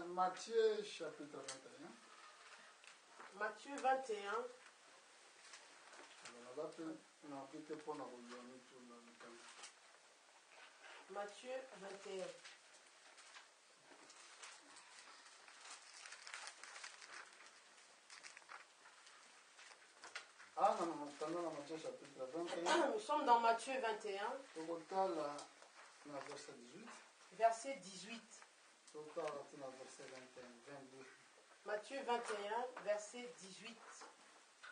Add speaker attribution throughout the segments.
Speaker 1: Matthieu chapitre 21.
Speaker 2: Matthieu 21. Matthieu 21.
Speaker 1: Ah non, non, Matthieu chapitre 21.
Speaker 2: Nous sommes dans Matthieu 21.
Speaker 1: Verset 18.
Speaker 2: Verset 18. Matthieu 21, verset 18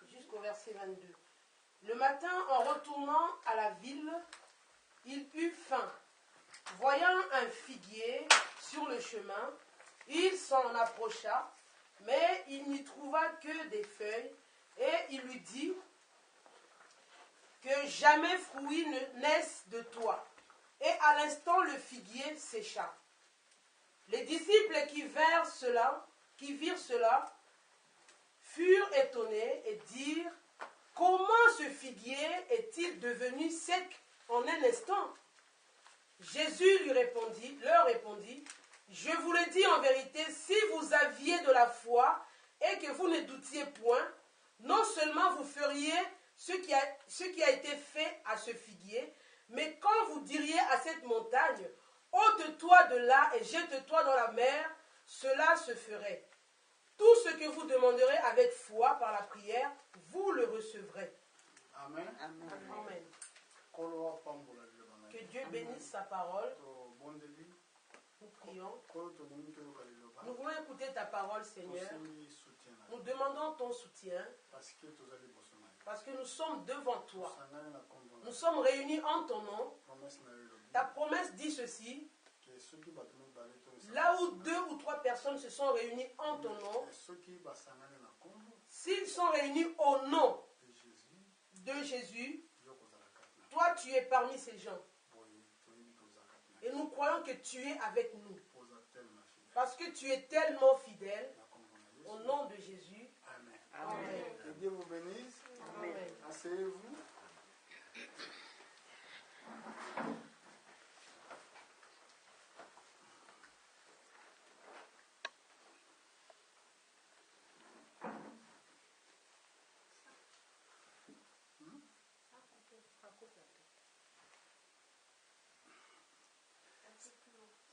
Speaker 2: jusqu'au verset 22. Le matin, en retournant à la ville, il eut faim. Voyant un figuier sur le chemin, il s'en approcha, mais il n'y trouva que des feuilles, et il lui dit que jamais fruit ne naisse de toi. Et à l'instant, le figuier sécha. Les disciples qui virent cela, furent étonnés et dirent: comment ce figuier est-il devenu sec en un instant? Jésus leur répondit: je vous le dis en vérité, si vous aviez de la foi et que vous ne doutiez point, non seulement vous feriez ce qui a été fait à ce figuier, mais quand vous diriez à cette montagne: ôte-toi de là et jette-toi dans la mer, cela se ferait. Tout ce que vous demanderez avec foi par la prière, vous le recevrez.
Speaker 1: Amen.
Speaker 2: Amen. Amen. Que
Speaker 1: Que
Speaker 2: Dieu bénisse sa parole. Nous prions. Nous voulons écouter ta parole, Seigneur. Nous demandons ton soutien. Parce que nous sommes devant toi. Nous sommes réunis en ton nom. Ta promesse dit ceci: là où 2 ou 3 personnes se sont réunies en ton nom, s'ils sont réunis au nom de Jésus, toi tu es parmi ces gens. Et nous croyons que tu es avec nous. Parce que tu es tellement fidèle. Au nom de Jésus.
Speaker 1: Amen.
Speaker 2: Amen.
Speaker 1: Que Dieu vous bénisse.
Speaker 2: Amen.
Speaker 1: Asseyez-vous.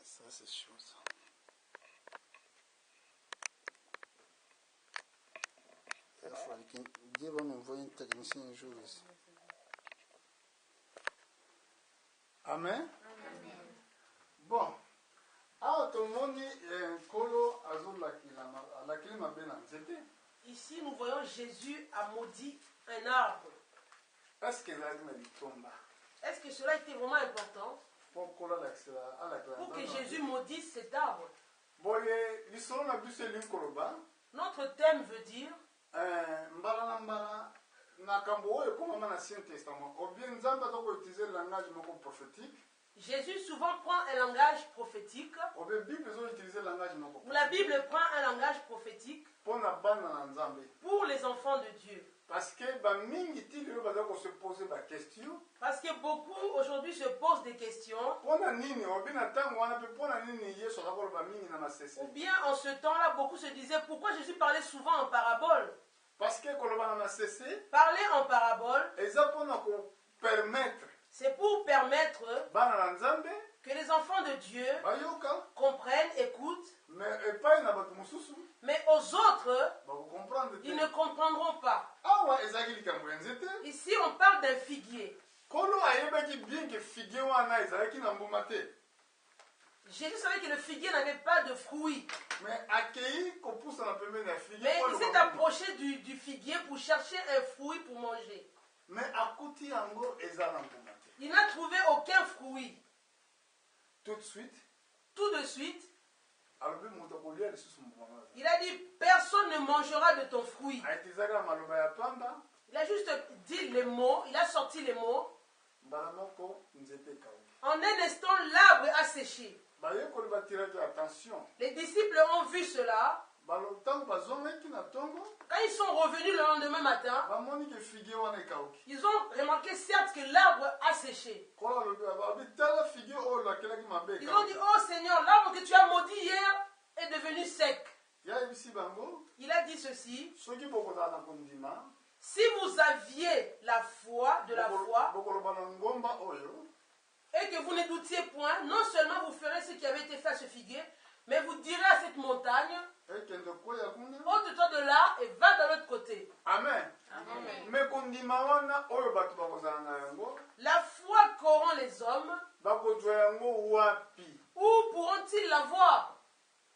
Speaker 1: Ça, c'est chaud, ça. Dieu va m'envoyer un technicien un jour ici. Amen.
Speaker 3: Amen.
Speaker 1: Bon. Awa tomoni nkolo alakili mabe na nzete.
Speaker 2: Ici, nous voyons Jésus a maudit un arbre.
Speaker 1: Est-ce que ezalaki na litomba?
Speaker 2: Est-ce que cela était vraiment important
Speaker 1: Pour
Speaker 2: que Jésus maudisse cet arbre?
Speaker 1: Boye lisolo na biso elingi koloba.
Speaker 2: Notre thème veut dire
Speaker 1: mbala na mbala na kambo oyo ekomama na Ancien Testament. Obien Nzambe aza koutilize le langage moko prophétique.
Speaker 2: Jésus souvent prend un langage prophétique.
Speaker 1: Ou
Speaker 2: la Bible prend un langage prophétique
Speaker 1: pour
Speaker 2: les enfants de Dieu.
Speaker 1: Parce que
Speaker 2: beaucoup aujourd'hui se posent des questions. Ou bien en ce temps-là, beaucoup se disaient pourquoi Jésus parlait souvent en parabole.
Speaker 1: Parce que
Speaker 2: parler en parabole, c'est pour permettre que les enfants de Dieu comprennent, écoutent. Mais aux autres, ils ne comprendront pas. Ici, on parle d'un figuier. Jésus savait que le figuier n'avait pas de fruits. Mais il s'est approché du figuier pour chercher un fruit pour manger. Il n'a trouvé aucun fruit.
Speaker 1: Tout de suite,
Speaker 2: il a dit, personne ne mangera de ton fruit. Il a juste dit les mots, il a sorti les mots. En un instant, l'arbre a séché. Les disciples ont vu cela. Quand ils sont revenus le lendemain matin, ils ont remarqué certes que l'arbre a séché. Ils ont dit, oh Seigneur, l'arbre que tu as maudit hier ceci.
Speaker 1: soki bokozala na kondima
Speaker 2: Si vous aviez la foi, de la foi,
Speaker 1: bokoloba na ngomba oyo
Speaker 2: et que vous ne doutiez point, non seulement vous ferez ce qui avait été fait à ce figuier, mais vous direz à cette montagne,
Speaker 1: ekende koya kuna.
Speaker 2: ôte-toi de là et va de l'autre côté.
Speaker 1: Amen.
Speaker 2: Amen.
Speaker 1: me kondima wana oyo bato bakozala na yango
Speaker 2: La foi qu'auront les hommes,
Speaker 1: bakozwa yango wapi?
Speaker 2: où pourront-ils l'avoir?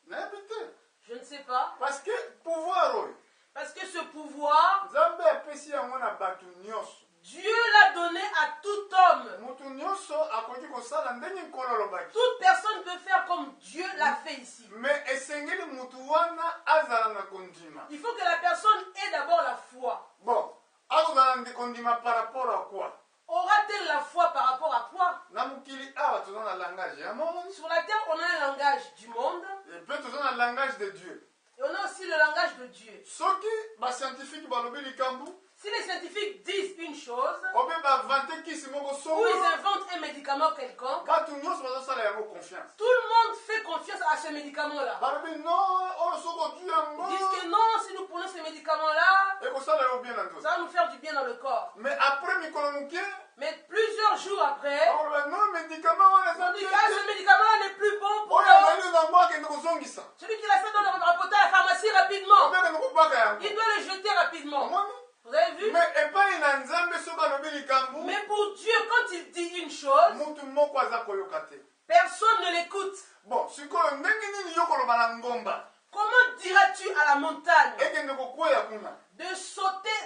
Speaker 1: nayebi te,
Speaker 2: Je ne sais pas.
Speaker 1: parce que pouvoir oyo
Speaker 2: Parce que ce pouvoir,
Speaker 1: nzambe apesi yango na bato nyonso.
Speaker 2: Dieu l'a donné à tout homme.
Speaker 1: moto nyonso akoki kosala ndenge nkolo alobaki,
Speaker 2: Toute personne peut faire comme Dieu l'a fait ici.
Speaker 1: me esengeli motu wana azala na kondima.
Speaker 2: Il faut que la personne ait d'abord la foi.
Speaker 1: bon akozala na kondima par rapport à quoi?
Speaker 2: Aura-t-elle la foi par rapport à quoi?
Speaker 1: na mokili awa toza na langage ya monde,
Speaker 2: Sur la terre, on a un langage du monde
Speaker 1: epe toza na langage de Dieu.
Speaker 2: et on a aussi le langage de Dieu.
Speaker 1: soki bascientifique balobi likambo
Speaker 2: Si les scientifiques disent une chose,
Speaker 1: obe bavante kisi moko
Speaker 2: ou ils
Speaker 1: songolo,
Speaker 2: inventent un médicament quelconque,
Speaker 1: bato nyonso bazosala yango confiance.
Speaker 2: tout le monde fait confiance à ce médicament-là.
Speaker 1: balobi non oyo soki otui yango
Speaker 2: Ils disent que non, si nous prenons ce médicament-là,
Speaker 1: ekosala yo bien na nzoto.
Speaker 2: ça va nous faire du bien dans le corps.
Speaker 1: mais après mikolo moke
Speaker 2: Mais plusieurs jours après,
Speaker 1: bakoloba non médicament wana eza
Speaker 2: on dit que ce médicament n'est plus bon pour
Speaker 1: oyo
Speaker 2: l'homme.
Speaker 1: azali nango akende kozongisa
Speaker 2: Celui qui l'a fait dans le rapporteur à la pharmacie rapidement,
Speaker 1: obe akende kobaka yango.
Speaker 2: il doit le jeter rapidement.
Speaker 1: omoni
Speaker 2: Vous avez vu?
Speaker 1: mais epai na nzambe soki alobi likambo
Speaker 2: Mais pour Dieu, quand il dit une chose,
Speaker 1: mutu moko aza koyoka te.
Speaker 2: personne ne l'écoute.
Speaker 1: bon sikoyo ndenge nini yo koloba na ngomba
Speaker 2: Comment diras-tu à la montagne
Speaker 1: ekende kokwea kuna
Speaker 2: de sauter,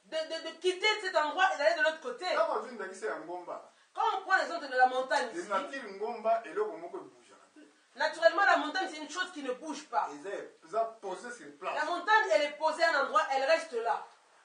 Speaker 2: de quitter cet endroit et d'aller de l'autre côté?
Speaker 1: ntango azwi ndakisa ya ngomba
Speaker 2: Quand on prend l'exemple de la montagne ici,
Speaker 1: enatiri ngomba eloko moko ebujaka te.
Speaker 2: naturellement la montagne c'est une chose qui ne bouge pas.
Speaker 1: eza posé sur
Speaker 2: La
Speaker 1: place.
Speaker 2: montagne elle est posée à un endroit, elle reste là.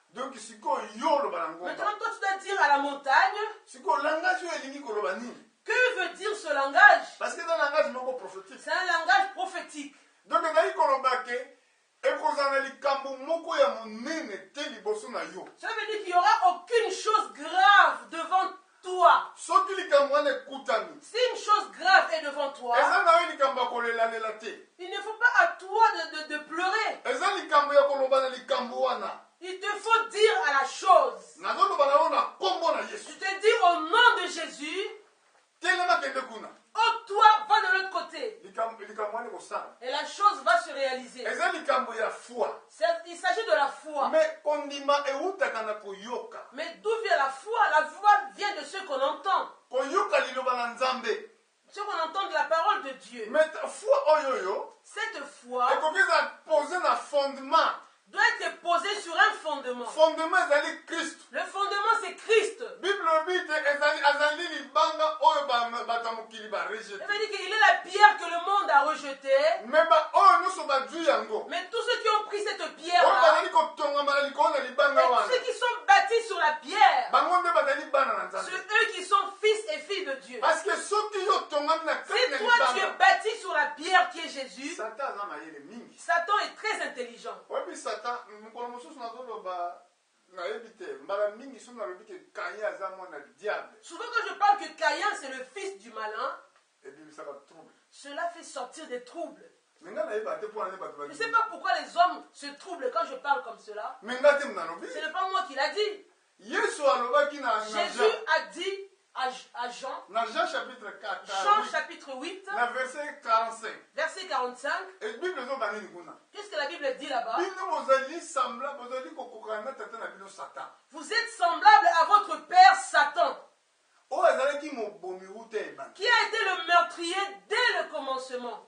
Speaker 1: donc sikoyo yo oloba na ngomba
Speaker 2: Maintenant toi tu dois dire à la montagne,
Speaker 1: sikoyo langage oyo elingi koloba nini?
Speaker 2: que veut dire ce langage?
Speaker 1: parce que eza langage moko prophétique.
Speaker 2: C'est un langage prophétique.
Speaker 1: donc ezali koloba ke ekozala na likambo moko ya monene te liboso na yo.
Speaker 2: Cela veut dire qu'il n'y aura aucune chose grave devant toi.
Speaker 1: soki likambo wana ekutami
Speaker 2: Si une chose grave est devant toi,
Speaker 1: eza na yo likambo ya kolelalela te,
Speaker 2: il ne faut pas à toi de pleurer.
Speaker 1: eza likambo ya koloba na likambo wana.
Speaker 2: Il te faut dire à la chose.
Speaker 1: nazoloba na yo na kombo na
Speaker 2: Je
Speaker 1: yesu.
Speaker 2: te dis au nom de Jésus,
Speaker 1: telema kende kuna
Speaker 2: ôte-toi, va de l'autre côté.
Speaker 1: likambo wana ekosala.
Speaker 2: Et la chose va se réaliser.
Speaker 1: eza likambo ya foi.
Speaker 2: Il s'agit de la foi.
Speaker 1: mais kondima eutaka na koyoka.
Speaker 2: Mais d'où vient la foi? La foi vient de ce qu'on entend.
Speaker 1: koyoka liloba na nzambe.
Speaker 2: Ce qu'on entend de la parole de Dieu.
Speaker 1: mais foi oyoyo
Speaker 2: Cette foi
Speaker 1: ekoki eza pose na fondement.
Speaker 2: doit être posée sur un fondement.
Speaker 1: fondement ezali kristu.
Speaker 2: Le fondement c'est Christ.
Speaker 1: bible elobi te azali libanga oyo bato ya mokili
Speaker 2: Ça
Speaker 1: barejete.
Speaker 2: veut dire qu'il est la pierre que le monde a rejetée.
Speaker 1: mais oyo nyonso bazwi yango
Speaker 2: Mais tous ceux qui ont pris cette
Speaker 1: oyo
Speaker 2: pierre-là,
Speaker 1: bazali kotongama na likolo na libanga
Speaker 2: et tous
Speaker 1: wana
Speaker 2: ceux qui sont bâtis sur la pierre,
Speaker 1: bango nde bazali bana na
Speaker 2: c'est
Speaker 1: nzambe.
Speaker 2: eux qui sont fils et filles de Dieu.
Speaker 1: parce que soki yo otongami na kati
Speaker 2: Si
Speaker 1: na
Speaker 2: toi tu es
Speaker 1: libanga,
Speaker 2: bâti sur la pierre qui est Jésus,
Speaker 1: satan aza mayele mingi.
Speaker 2: Satan est très intelligent.
Speaker 1: oyebi satan mokolo mosusu nazoloba nayebi te mbala mingi so nalobi ke kaye aza mwana diable
Speaker 2: Souvent quand je parle que Caïn c'est le fils du malin,
Speaker 1: ebibisaka trouble.
Speaker 2: cela fait sortir des troubles.
Speaker 1: me nga nayeba te mpo na nde bato
Speaker 2: Je ne sais pas pourquoi les hommes se troublent quand je parle comme cela.
Speaker 1: me nga te nalobi
Speaker 2: Ce n'est pas moi qui l'a dit.
Speaker 1: yesu alobaki na
Speaker 2: Jésus a dit à Jean,
Speaker 1: Jean chapitre 4
Speaker 2: Jean chapitre 8,
Speaker 1: na verset 45
Speaker 2: verset 45,
Speaker 1: et bible ezoba nini kuna?
Speaker 2: qu'est-ce que la Bible dit là-bas?
Speaker 1: bino bozali semblable bozali kokokana na tata na bino satan
Speaker 2: Vous êtes semblable à votre père Satan,
Speaker 1: oyo azalaki mobomi wuta ebandi.
Speaker 2: qui a été le meurtrier dès le commencement.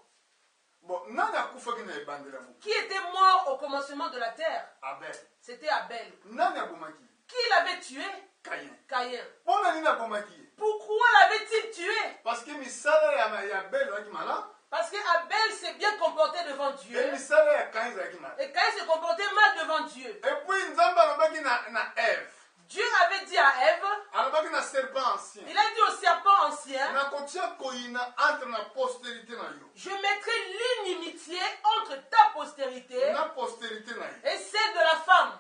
Speaker 1: bon nani akufaki na ebandela moki?
Speaker 2: Qui était mort au commencement de la terre?
Speaker 1: abel.
Speaker 2: C'était Abel.
Speaker 1: nani abomaki?
Speaker 2: Qui l'avait tué?
Speaker 1: Caïn.
Speaker 2: Caïn.
Speaker 1: mpona nini abomaki ye?
Speaker 2: Pourquoi l'avait-il tué?
Speaker 1: parce que misala ya abel ezalaki malamu
Speaker 2: Parce qu'Abel s'est bien comporté devant Dieu.
Speaker 1: e misala ya Caïn ezalaki malamu.
Speaker 2: Et Caïn s'est comporté mal devant Dieu.
Speaker 1: epuis nzambe alobaki na eve,
Speaker 2: Dieu avait dit à Ève,
Speaker 1: alobaki na serpent ancien,
Speaker 2: il a dit au serpent ancien,
Speaker 1: nakotia koyina entre na postérité na yo
Speaker 2: je mettrai l'inimitié entre ta postérité
Speaker 1: na postérité na yo.
Speaker 2: et celle de la femme.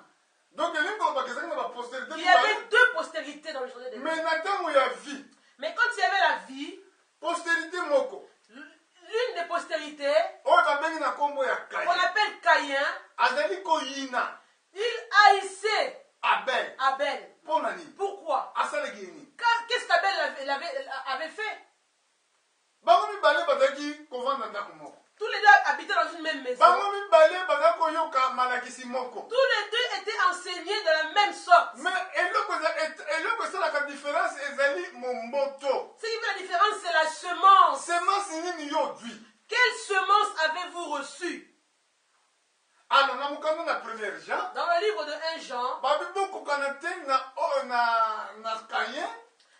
Speaker 1: donc elingi kolobaka ezalaki na bapostérité
Speaker 2: Il y avait deux postérités dans le jardin d'Éden.
Speaker 1: mais na ntango ya vie
Speaker 2: Mais quand il y avait la vie,
Speaker 1: postérité moko
Speaker 2: l'une des postérités
Speaker 1: oyo babengi na nkombo ya
Speaker 2: qu'on
Speaker 1: Caïn
Speaker 2: appelle Caïn, Caïn,
Speaker 1: azali koyina
Speaker 2: il haïssait
Speaker 1: Abel
Speaker 2: Abel.
Speaker 1: mpo na nini
Speaker 2: Pourquoi?
Speaker 1: asalaki nini
Speaker 2: Qu'est-ce qu'Abel avait fait?
Speaker 1: bango mibale bazalaki kovanda ndako moko
Speaker 2: Tous les deux habitaient dans une même maison.
Speaker 1: bango mibale bazalaki koyoka malakisi moko
Speaker 2: Tous les deux étaient enseignés de la même sorte.
Speaker 1: mais eloko esalaka différence ezali momboto.
Speaker 2: Ce qui fait la différence, c'est la semence.
Speaker 1: semence nini yo ozwi
Speaker 2: Quelle semence avez-vous reçue?
Speaker 1: alors na mokanda na 1er Jean
Speaker 2: Dans le livre de 1 Jean,
Speaker 1: babi bokokana te na Caïn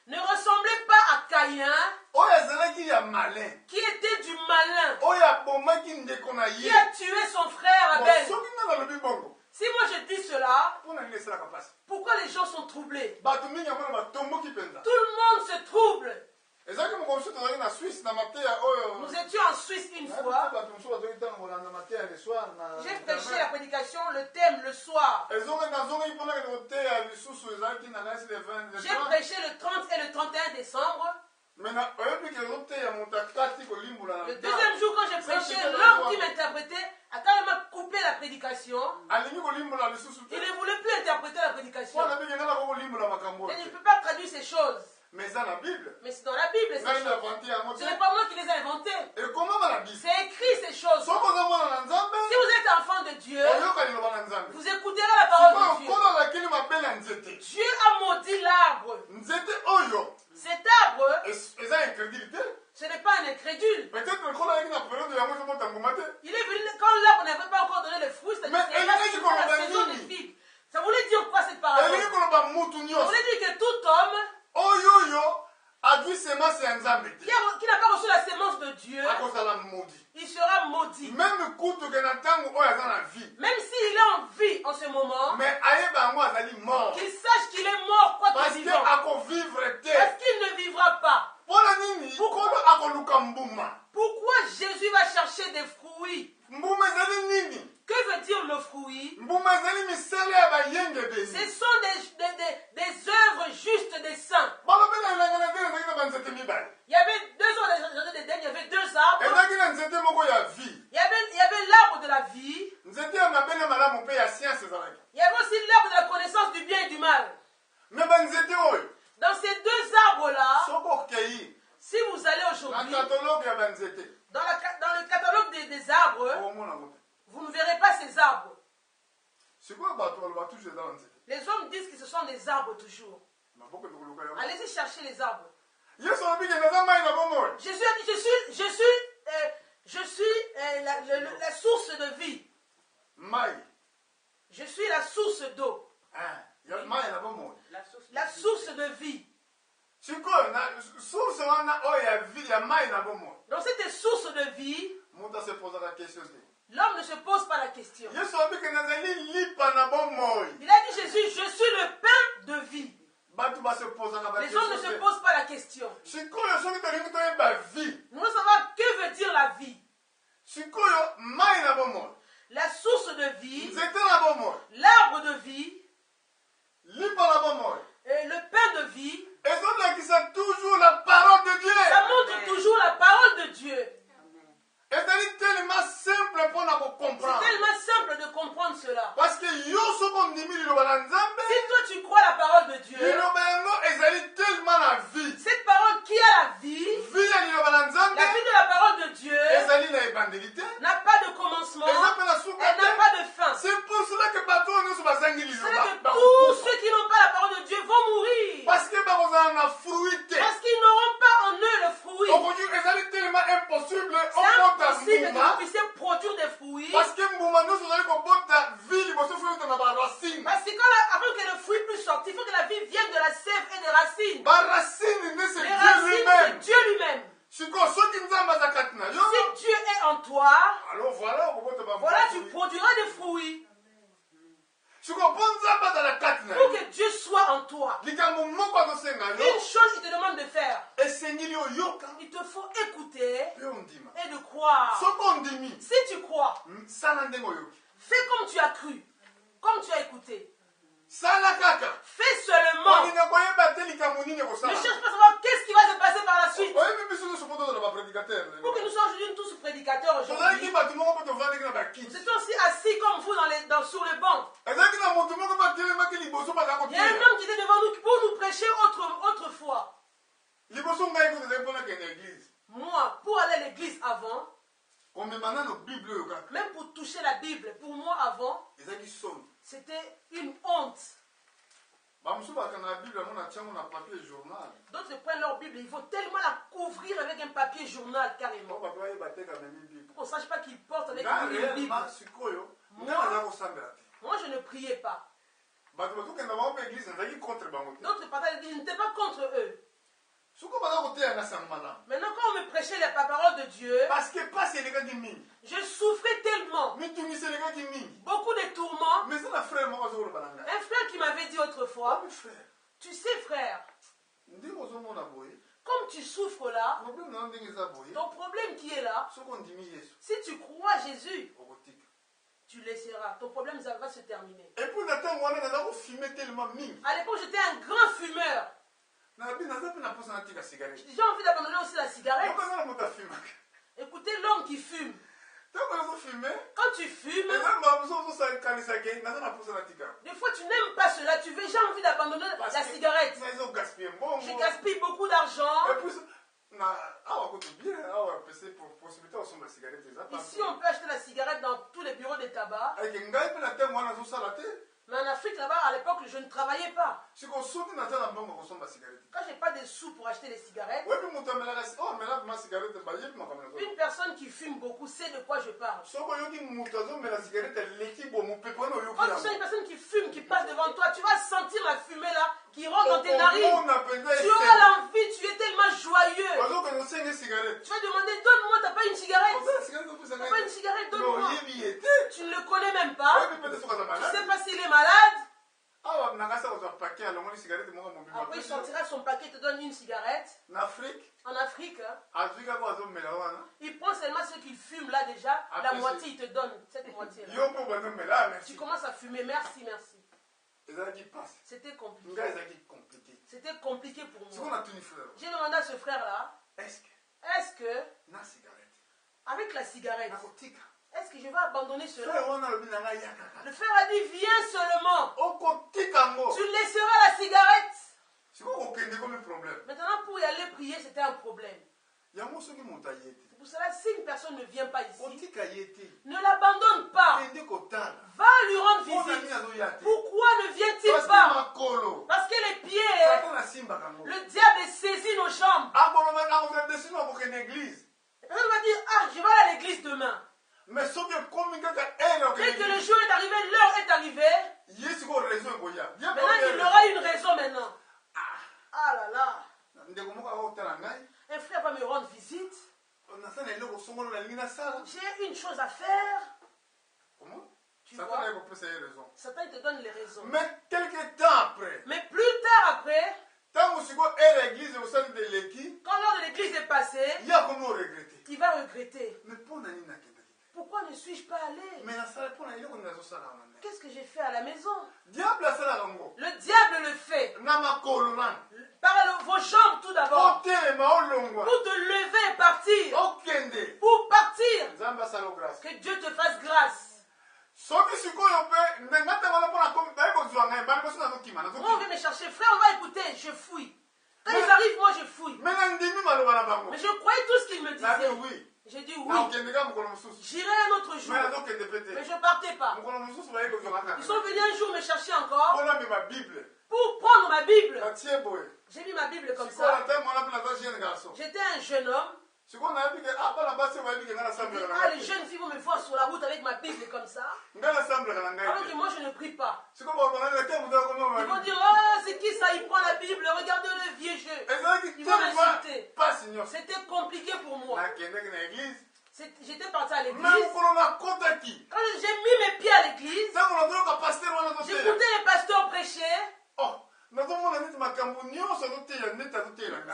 Speaker 2: ne ressemblez pas à Caïn,
Speaker 1: oyo azalaki ya malin
Speaker 2: qui était du malin,
Speaker 1: oyo abomaki ndeko na
Speaker 2: qui
Speaker 1: ye
Speaker 2: a tué son frère Abel.
Speaker 1: soki nga nalobi bongo
Speaker 2: Si moi je dis cela,
Speaker 1: mpo na nini esalaka mpasi
Speaker 2: pourquoi les gens sont troublés?
Speaker 1: bato mingi yango na batomboki mpenza
Speaker 2: Tout le monde se trouble.
Speaker 1: ezalaki moko mosusu tozalaki na Suisse na mateya oyo
Speaker 2: Nous étions en Suisse une fois.
Speaker 1: bato mosusu bazalaki ntango kolanda mateya le soir
Speaker 2: J'ai prêché la prédication, le thème le soir.
Speaker 1: nazongaki mpona kende koteya lisusu ezalaki na nasi le 20
Speaker 2: J'ai prêché le 30 et le 31 décembre.
Speaker 1: mais oyebi ke ezoteya moto akati kolimbola na
Speaker 2: Le deuxième jour, quand j'ai prêché, l'homme qui m'interprétait a carrément coupé la prédication.
Speaker 1: alingi kolimbola lisusu
Speaker 2: Il ne voulait plus interpréter la prédication.
Speaker 1: mpo nabi kenga nako kolimbola makambo
Speaker 2: Et je ne
Speaker 1: te
Speaker 2: peux pas traduire ces choses.
Speaker 1: mais eza na bible
Speaker 2: Mais c'est dans la Bible, ces
Speaker 1: ngai
Speaker 2: choses.
Speaker 1: navanti yango
Speaker 2: Ce
Speaker 1: te
Speaker 2: n'est pas moi qui les ai inventées.
Speaker 1: ekomama na bible
Speaker 2: C'est écrit ces choses.
Speaker 1: soki oza mwana na nzambe
Speaker 2: Si vous êtes enfant de Dieu,
Speaker 1: oyoka liloba na nzambe
Speaker 2: vous écouterez la parole de
Speaker 1: sikoyo
Speaker 2: Dieu.
Speaker 1: nkolo azalaki mabe na nzete
Speaker 2: Dieu a maudit l'arbre.
Speaker 1: nzete oyo
Speaker 2: Cet arbre,
Speaker 1: eza incrédulité
Speaker 2: ce n'est pas un incrédule.
Speaker 1: peut-être nkolo azalaki na periode yango ezobota nguma te
Speaker 2: Il est venu quand l'arbre n'avait pas encore donné les fruits, c'est-à-dire
Speaker 1: Mais
Speaker 2: que
Speaker 1: elle
Speaker 2: c'est
Speaker 1: a dit qu'on
Speaker 2: la
Speaker 1: va
Speaker 2: saison
Speaker 1: venir.
Speaker 2: des figues. Ça voulait dire quoi cette parole?
Speaker 1: elingi koloba mutu
Speaker 2: Ça
Speaker 1: nyonso
Speaker 2: voulait dire que tout homme
Speaker 1: oyo azwi semence ya nzambe te
Speaker 2: qui n'a pas reçu la sémence de Dieu,
Speaker 1: akozala modi
Speaker 2: il sera maudit.
Speaker 1: meme kutuke na ntango oyo aza na vie
Speaker 2: Même s'il est en vie en ce moment,
Speaker 1: mais ayeba yango azali mort
Speaker 2: qu'il sache qu'il est mort, quoi
Speaker 1: parce
Speaker 2: qu'il
Speaker 1: que
Speaker 2: vivant.
Speaker 1: akovivre te
Speaker 2: Parce qu'il ne vivra pas.
Speaker 1: mpona nini nkolo akoluka mbuma
Speaker 2: Pourquoi Jésus va chercher des fruits?
Speaker 1: mbuma ezali nini
Speaker 2: Que veut dire le fruit?
Speaker 1: mbuma ezali misala ya
Speaker 2: Ce
Speaker 1: bayengebeni
Speaker 2: sont des œuvres justes des saints.
Speaker 1: balobela elanga na ndenge ezalaki na banzete mibale
Speaker 2: Il y avait deux ans d'Éden, il y avait deux arbres.
Speaker 1: ezalaki na nzete moko ya vie
Speaker 2: Il y avait l'arbre de la vie.
Speaker 1: nzete ya mabele malamu mpe ya science ezalaki
Speaker 2: Il y avait aussi l'arbre de la connaissance du bien et du mal.
Speaker 1: me banzete oyo
Speaker 2: Dans ces deux arbres-là,
Speaker 1: soki okei
Speaker 2: si vous allez
Speaker 1: na
Speaker 2: aujourd'hui
Speaker 1: katalogue ya banzete
Speaker 2: dans le catalogue des arbres,
Speaker 1: omona ngo te
Speaker 2: vous ne verrez pas ces arbres.
Speaker 1: sikoyo bato baloba toujours eza banzete
Speaker 2: Les hommes disent que ce sont des arbres toujours.
Speaker 1: maboko ekoluka yango
Speaker 2: Allez-y chercher les arbres.
Speaker 1: yesu alobi kende eza mai na bomoi
Speaker 2: Jésus a dit, je suis la source de vie.
Speaker 1: mai
Speaker 2: Je suis la source d'eau.
Speaker 1: mai na bomoi
Speaker 2: La source de vie.
Speaker 1: sikoyo na source wana oyo ya vie ya mai na bomoi
Speaker 2: Donc cette source de vie,
Speaker 1: moto asepozaka question te
Speaker 2: l'homme ne se pose pas la question.
Speaker 1: yesu alobi kende azali lipa na bomoi
Speaker 2: Il a dit Jésus, je suis le pain de vie.
Speaker 1: bato basepozaka
Speaker 2: Les hommes ne se
Speaker 1: bakestion te
Speaker 2: posent pas la question.
Speaker 1: sikoyo soki tolingi toyeba vie
Speaker 2: Nous voulons savoir que veut dire la vie.
Speaker 1: sikoyo mai na bomoi
Speaker 2: La source de vie,
Speaker 1: nzete na bomoi
Speaker 2: l'arbre de vie,
Speaker 1: lipa na bomoi
Speaker 2: et le pain de vie,
Speaker 1: ezolakisa toujours la parole de dieu
Speaker 2: ça montre toujours la parole de Dieu.
Speaker 1: ezali tellement simple mpona
Speaker 2: C'est
Speaker 1: kocomprendre
Speaker 2: tellement simple de comprendre cela.
Speaker 1: parce que yo soki ondimi liloba na nzambe
Speaker 2: Si toi tu crois la parole de Dieu,
Speaker 1: liloba yango ezali tellement na vie
Speaker 2: cette parole qui a la vie,
Speaker 1: vie ya liloba na nzambe
Speaker 2: la vie de la parole de Dieu,
Speaker 1: ezali na ebandeli te
Speaker 2: n'a pas de commencement,
Speaker 1: eza mpe na suka
Speaker 2: elle n'a
Speaker 1: te
Speaker 2: pas de fin.
Speaker 1: c'est pour cela que bato oyo nyonso bazangi
Speaker 2: C'est
Speaker 1: liloba
Speaker 2: que tous
Speaker 1: bakokufa
Speaker 2: ceux qui n'ont pas la parole de Dieu vont mourir.
Speaker 1: parce que bakozala na fruit te
Speaker 2: Parce qu'ils n'auront pas en eux le fruit.
Speaker 1: okoki ezali tellement impossible
Speaker 2: C'est
Speaker 1: okota
Speaker 2: impossible que
Speaker 1: mbuma
Speaker 2: vous puissiez produire des fruits.
Speaker 1: parce que mbuma nyonso ozali kobota vie liboso fo euta na baracine
Speaker 2: Parce que avant que le fruit puisse sortir, il faut que la vie vienne de la sève et des racines.
Speaker 1: baracine nde c'est
Speaker 2: Les
Speaker 1: dieu
Speaker 2: racines, c'est
Speaker 1: lui-même
Speaker 2: Dieu lui-même.
Speaker 1: sikoyo soki nzambe aza kati na yo
Speaker 2: Si Dieu est en toi,
Speaker 1: alors voilà okobota
Speaker 2: voilà, tu
Speaker 1: bambuma
Speaker 2: produiras des fruits.
Speaker 1: sikoyo mpo nzambe azala kati na
Speaker 2: Pour
Speaker 1: yo
Speaker 2: que Dieu soit en toi.
Speaker 1: likambo moko azosenga
Speaker 2: Une
Speaker 1: yo
Speaker 2: chose qu'il te demande de faire,
Speaker 1: esengeli oyoka
Speaker 2: il te faut écouter
Speaker 1: mpe ondima
Speaker 2: et de croire.
Speaker 1: soki ondimi
Speaker 2: Si tu crois,
Speaker 1: sala ndenge oyoki
Speaker 2: fais comme tu as cru, comme tu as écouté.
Speaker 1: Sala kaka.
Speaker 2: Fais seulement.
Speaker 1: On n'a pas battu les Camerounais comme ça.
Speaker 2: Ne cherche pas à savoir qu'est-ce qui va se passer par la suite.
Speaker 1: Oui, mais nous sommes pas prédicateurs.
Speaker 2: Pour que nous soyons aujourd'hui tous prédicateurs aujourd'hui. Vous êtes aussi assis comme vous sur le banc. Il y a un homme qui était devant nous pour nous prêcher autrefois. Moi, pour aller à l'église avant, même pour toucher la Bible, pour moi avant, c'était une honte. D'autres prennent leur Bible, ils vont tellement la couvrir avec un papier journal carrément. Pour qu'on ne sache pas qu'ils portent avec une Bible. Moi, je ne priais pas. D'autres partaient l'église, je n'étais pas contre eux. Maintenant, quand on me prêchait la parole de Dieu, je souffrais tellement. Beaucoup de tourments. Un frère qui m'avait dit autrefois, tu sais frère, comme tu souffres là, ton problème qui est là, si tu crois à Jésus, tu laisseras. Ton problème va se terminer. À l'époque, j'étais un grand fumeur. J'ai déjà envie d'abandonner aussi la cigarette. Écoutez l'homme qui fume. Quand tu fumes, des fois tu n'aimes pas cela, tu veux, j'ai envie d'abandonner la cigarette. Je gaspille beaucoup d'argent. Ici on peut acheter la cigarette dans tous les bureaux de tabac. Mais en Afrique, là-bas, à l'époque, je ne travaillais pas. Quand je n'ai pas de sous pour acheter les cigarettes, une personne qui fume beaucoup sait de quoi je parle. Quand tu sens une personne qui fume, qui passe devant toi, tu vas sentir la fumée là, qui rentre dans tes narines. Tu auras l'envie, tu es tellement joyeux. Tu vas demander, donne-moi, t'as pas une cigarette? T'as pas une cigarette, donne-moi. Tu ne le connais même pas. Tu ne sais pas s'il est malade. Après il sortira son paquet, te donne une cigarette. En Afrique, il prend seulement ce qu'il fume là déjà, la moitié il te donne cette moitié là. Tu commences à fumer, merci, merci. C'était compliqué. C'était compliqué pour moi. J'ai demandé à ce frère là, est-ce que avec la cigarette, est-ce que je vais abandonner cela? Le frère a dit, viens seulement. Tu laisseras la cigarette. Maintenant, pour y aller prier, c'était un problème. C'est pour cela, si une personne ne vient pas ici, ne l'abandonne pas. Va lui rendre visite. Pourquoi ne vient-il pas? Parce que les pieds, le diable saisit nos jambes. La personne va dire, ah, je vais aller à l'église demain.
Speaker 1: Mais sauf que
Speaker 2: dès que le jour est arrivé, l'heure est arrivée, maintenant il aura une raison maintenant. Ah là là. Un frère va me rendre visite. J'ai une chose à faire. Tu vois? Satan te donne les raisons.
Speaker 1: Mais quelques temps après,
Speaker 2: mais plus tard après,
Speaker 1: quand l'heure de
Speaker 2: l'église est passée, il va regretter. Pourquoi ne suis-je pas allé? Qu'est-ce que j'ai fait à la maison? Le diable le fait. Par vos jambes tout d'abord. Pour te lever et partir. Pour partir. Que Dieu te fasse grâce. Moi, on vient me chercher. Frère, on va écouter. Je fouille. Quand ils arrivent, moi je fouille. Mais je croyais tout ce qu'ils me disaient.
Speaker 1: Oui.
Speaker 2: J'ai dit oui. J'irai un autre jour. Mais je ne partais pas. Ils sont venus un jour me chercher encore. Pour prendre ma Bible. J'ai mis ma Bible comme ça. J'étais un jeune homme. Ah, les jeunes filles vont me voir sur la route avec ma Bible comme ça. Alors que moi je ne prie pas. Ils vont dire, oh c'est qui ça, il prend la Bible, regardez le vieux jeu. Ils vont m'insulter. C'était compliqué pour moi. J'étais parti à l'église. Quand j'ai mis mes pieds à l'église, j'écoutais les pasteurs prêcher.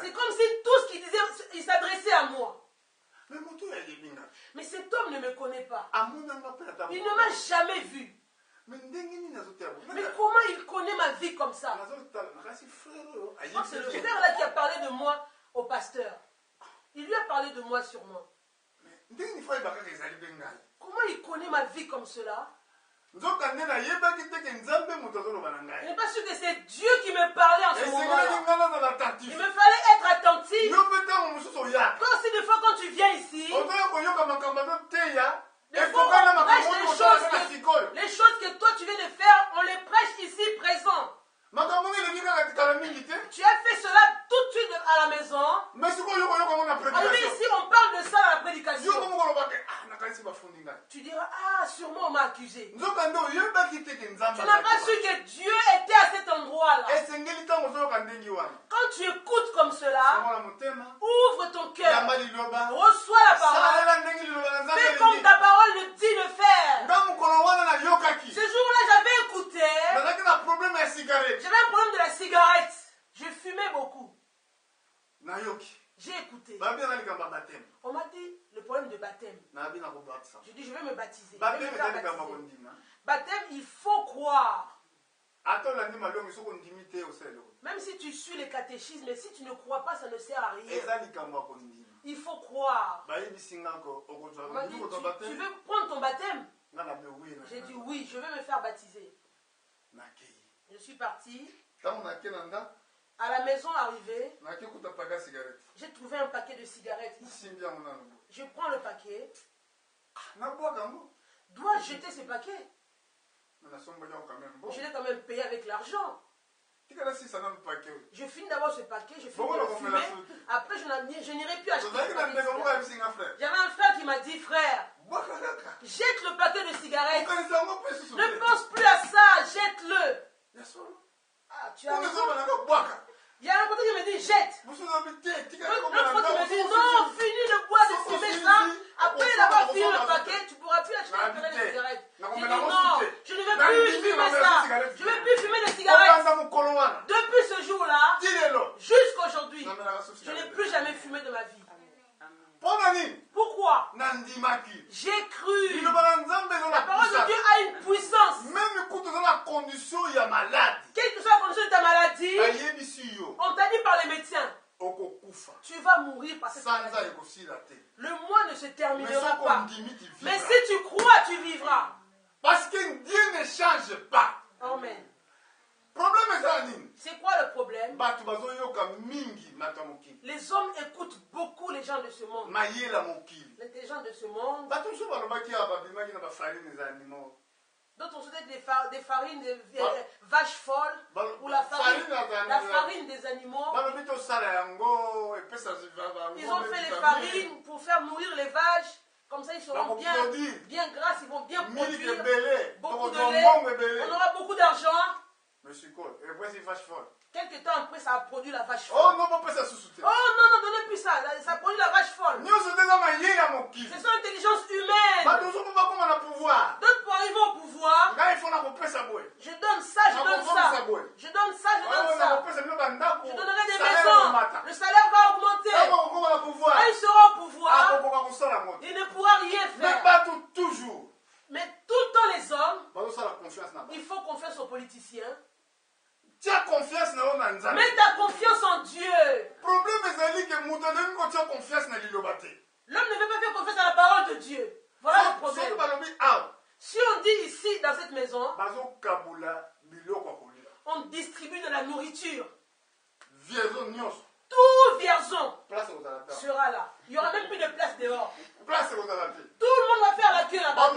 Speaker 2: C'est comme si tout ce qu'il disait, il s'adressait à moi. Mais cet homme ne me connaît pas. Il ne m'a jamais vu. Mais comment il connaît ma vie comme ça? Je crois que c'est le frère là qui a parlé de moi au pasteur. Il lui a parlé de moi sûrement. Comment il connaît ma vie comme cela? Je n'ai pas su que c'est Dieu qui me parlait en ce moment-là. Il me fallait être attentif. Toi aussi, des fois, quand tu viens ici, des fois, on prêche les choses que toi tu viens de faire, on les prêche ici présent. Tu as fait cela tout de suite à la maison. Arrivé ici, on parle de ça à la prédication. Tu diras, ah, sûrement on m'a accusé. Tu n'as pas su que Dieu était à cet endroit-là. Quand tu écoutes comme cela, ouvre ton cœur, reçois la parole, fais comme ta parole le dit de faire. Ce jour-là, j'avais écouté, j'avais un problème de la cigarette. Je fumais beaucoup. J'ai écouté. On m'a dit le problème de baptême. J'ai dit je vais me baptiser. Baptême, il faut croire. Même si tu suis les catéchismes, mais si tu ne crois pas, ça ne sert à rien. Il faut croire. On m'a dit, tu veux prendre ton baptême? J'ai dit oui, je vais me faire baptiser. Je suis parti. À la maison arrivée, j'ai trouvé un paquet de cigarettes ici. Je prends le paquet. Dois jeter ce paquet. Je l'ai quand même payé avec l'argent. Je finis d'abord ce paquet, je finis de le fumer. Après, je n'irai plus acheter. J'avais un frère qui m'a dit, frère, jette le paquet de cigarettes. Ne pense plus à ça, jette-le. Ah, tu as raison. Il y a un côté qui me dit jette. L'autre côté me dit non, finis le bois de fumer ça. Après d'avoir fini le paquet, tu ne pourras plus acheter un paquet de cigarettes. J'ai dit non, je ne veux plus fumer ça. Je ne veux plus fumer des cigarettes. Depuis ce jour-là, jusqu'aujourd'hui, je n'ai plus jamais fumé de ma vie. Pourquoi? J'ai cru. La parole de Dieu a une puissance. Quelle que soit la condition de ta maladie, on t'a dit par les médecins, tu vas mourir par cette maladie. Le mois ne se terminera pas. Mais si tu crois, tu vivras.
Speaker 1: Parce que Dieu ne change pas.
Speaker 2: Amen.
Speaker 1: C'est
Speaker 2: quoi le problème? Les hommes écoutent beaucoup les gens de ce monde. Les gens de ce monde. D'autres ont souhaité des farines de vaches folles ou la farine des animaux. Ils ont fait les farines pour faire mourir les vaches. Comme ça, ils seront bien grasses, ils vont bien produire beaucoup de lait. On aura beaucoup d'argent. Quelques temps après, ça a produit la vache folle. Oh non, donnez plus ça. Ça a produit la vache folle. C'est son intelligence humaine. D'autres pour arriver au pouvoir, je donne ça, je donne ça. Je donne ça, je donne ça. Je donnerai des maisons. Le salaire va augmenter. Quand il sera au pouvoir, il ne pourra rien faire. Mais tout le temps, les hommes, il faut confiance aux politiciens.
Speaker 1: Tu as confiance dans Nanzana.
Speaker 2: Mets ta confiance en Dieu.
Speaker 1: Le problème est que l'homme ne veut
Speaker 2: pas faire confiance à la parole de Dieu. Voilà le problème. Si on dit ici, dans cette maison, on distribue de la nourriture. Tout vierzon sera là. Il n'y aura même plus de place dehors. Tout le monde va faire la queue là-bas.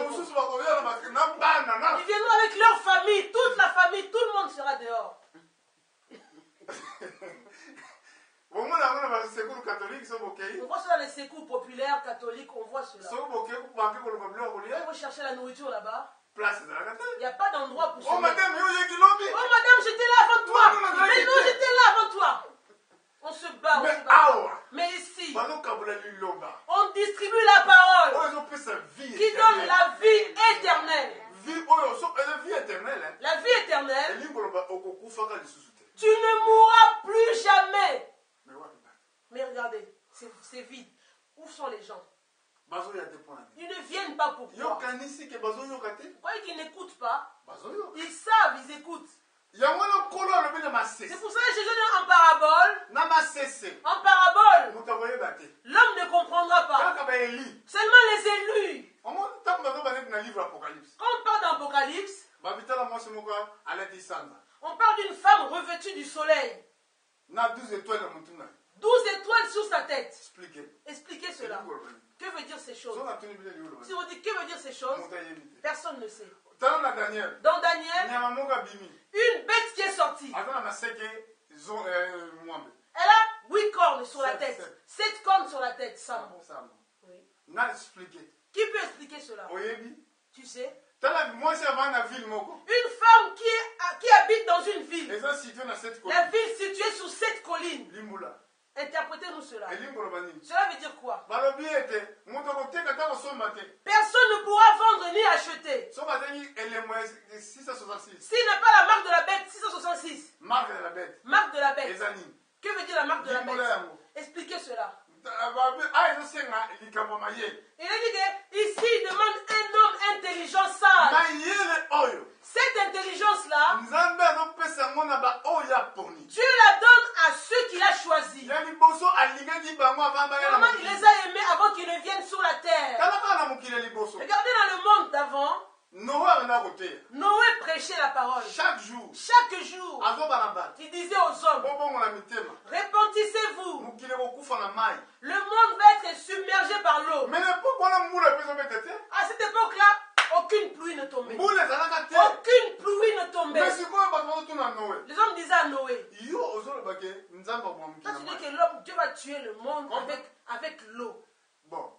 Speaker 2: Ils viendront avec leur famille, toute la famille, tout le monde sera dehors.
Speaker 1: On voit
Speaker 2: ça dans les secours populaires catholiques, on voit cela. Ils vont chercher la nourriture là-bas. Il n'y a pas d'endroit pour se mettre. Oh madame, j'étais là avant toi. Mais non, j'étais là avant toi. On se bat, mais ici, on distribue la parole qui donne la vie éternelle. La vie éternelle, tu ne mourras plus jamais. Mais regardez, c'est vide. Où sont les gens? Ils ne viennent pas pour pourquoi.
Speaker 1: yokanisi ke bazoyoka te
Speaker 2: Vous voyez qu'ils n'écoutent pas.
Speaker 1: bazoyoka
Speaker 2: Ils savent, ils écoutent.
Speaker 1: yango na nkolo alobi na
Speaker 2: C'est
Speaker 1: masese
Speaker 2: pour ça que Jésus dit en parabole.
Speaker 1: na masese
Speaker 2: En parabole,
Speaker 1: moto akoyeba te
Speaker 2: l'homme ne comprendra pas.
Speaker 1: kaka baeli
Speaker 2: Seulement les élus.
Speaker 1: omoni ntango bazoba neti na livre apocalypse
Speaker 2: Quand on parle d'Apocalypse,
Speaker 1: babitala mwasi moko alati sanza
Speaker 2: on parle d'une femme revêtue du soleil.
Speaker 1: na 12 étoiles na motu na ye
Speaker 2: 12 étoiles sur sa tête.
Speaker 1: explique
Speaker 2: Expliquez cela. Que veut dire ces choses?
Speaker 1: so natuni bile liolo
Speaker 2: Si on dit que veut dire ces choses,
Speaker 1: moto ayebi te
Speaker 2: personne ne sait.
Speaker 1: tala na daniel
Speaker 2: Dans Daniel,
Speaker 1: nyama moko abimi
Speaker 2: une bête qui est sortie.
Speaker 1: aza na maseke mwambe
Speaker 2: Elle a 8 cornes sur la
Speaker 1: Sept,
Speaker 2: tête. 7 cornes sur la tête. Sambo.
Speaker 1: Sambo.
Speaker 2: Oui.
Speaker 1: na explique
Speaker 2: Qui peut expliquer cela?
Speaker 1: oyebi
Speaker 2: Tu sais?
Speaker 1: tala mwasi avaa na ville moko
Speaker 2: Une femme qui habite dans une ville.
Speaker 1: eza situe na cette
Speaker 2: La ville située sur 7 collines.
Speaker 1: limbula
Speaker 2: Interprétez-nous cela.
Speaker 1: elimboloba nini
Speaker 2: Cela veut dire quoi?
Speaker 1: balobi ete moto akoteka ta kosomba te
Speaker 2: Personne ne pourra vendre ni acheter.
Speaker 1: so bazangi elemo ya 666
Speaker 2: S'il n'a pas la marque de la bête, 666.
Speaker 1: marque de la bête
Speaker 2: Marque de la bête.
Speaker 1: eza nini
Speaker 2: Que veut dire la marque de la
Speaker 1: Limbola
Speaker 2: bête?
Speaker 1: yango.
Speaker 2: Expliquez cela.
Speaker 1: ezosenga likambo mayele
Speaker 2: Il a dit que ici, il demande un homme intelligent, sage.
Speaker 1: mayele oyo
Speaker 2: Cette intelligence-là,
Speaker 1: nzambe azopesa yango na baoyo aponi
Speaker 2: Dieu la donne à ceux qu'il a choisis.
Speaker 1: ya liboso alingaki bango avant baya na
Speaker 2: Comment il les a aimés avant qu'ils ne viennent sur la terre.
Speaker 1: tala kaka na mokili ya liboso
Speaker 2: Regardez dans le monde d'avant,
Speaker 1: noe abanda koteya
Speaker 2: Noé prêchait la parole.
Speaker 1: chaque jour
Speaker 2: Chaque jour,
Speaker 1: azobana bato
Speaker 2: il disait aux hommes,
Speaker 1: bobongola mitema
Speaker 2: repentissez-vous.
Speaker 1: mokili kokufa na mai
Speaker 2: Le monde va être submergé par l'eau.
Speaker 1: mais lepoke wana mbula epe ezobeta te
Speaker 2: À cette époque-là, aucune pluie ne tombait.
Speaker 1: mbula ezalaka te
Speaker 2: Aucune pluie ne tombait.
Speaker 1: mais sikoyo bato bazotuna noe
Speaker 2: Les hommes disaient à Noé,
Speaker 1: yo ozolobake nzambe abwa mokili
Speaker 2: toi
Speaker 1: na
Speaker 2: tu dis
Speaker 1: mai
Speaker 2: que l'homme, Dieu va tuer le monde
Speaker 1: Comment?
Speaker 2: avec l'eau.
Speaker 1: bon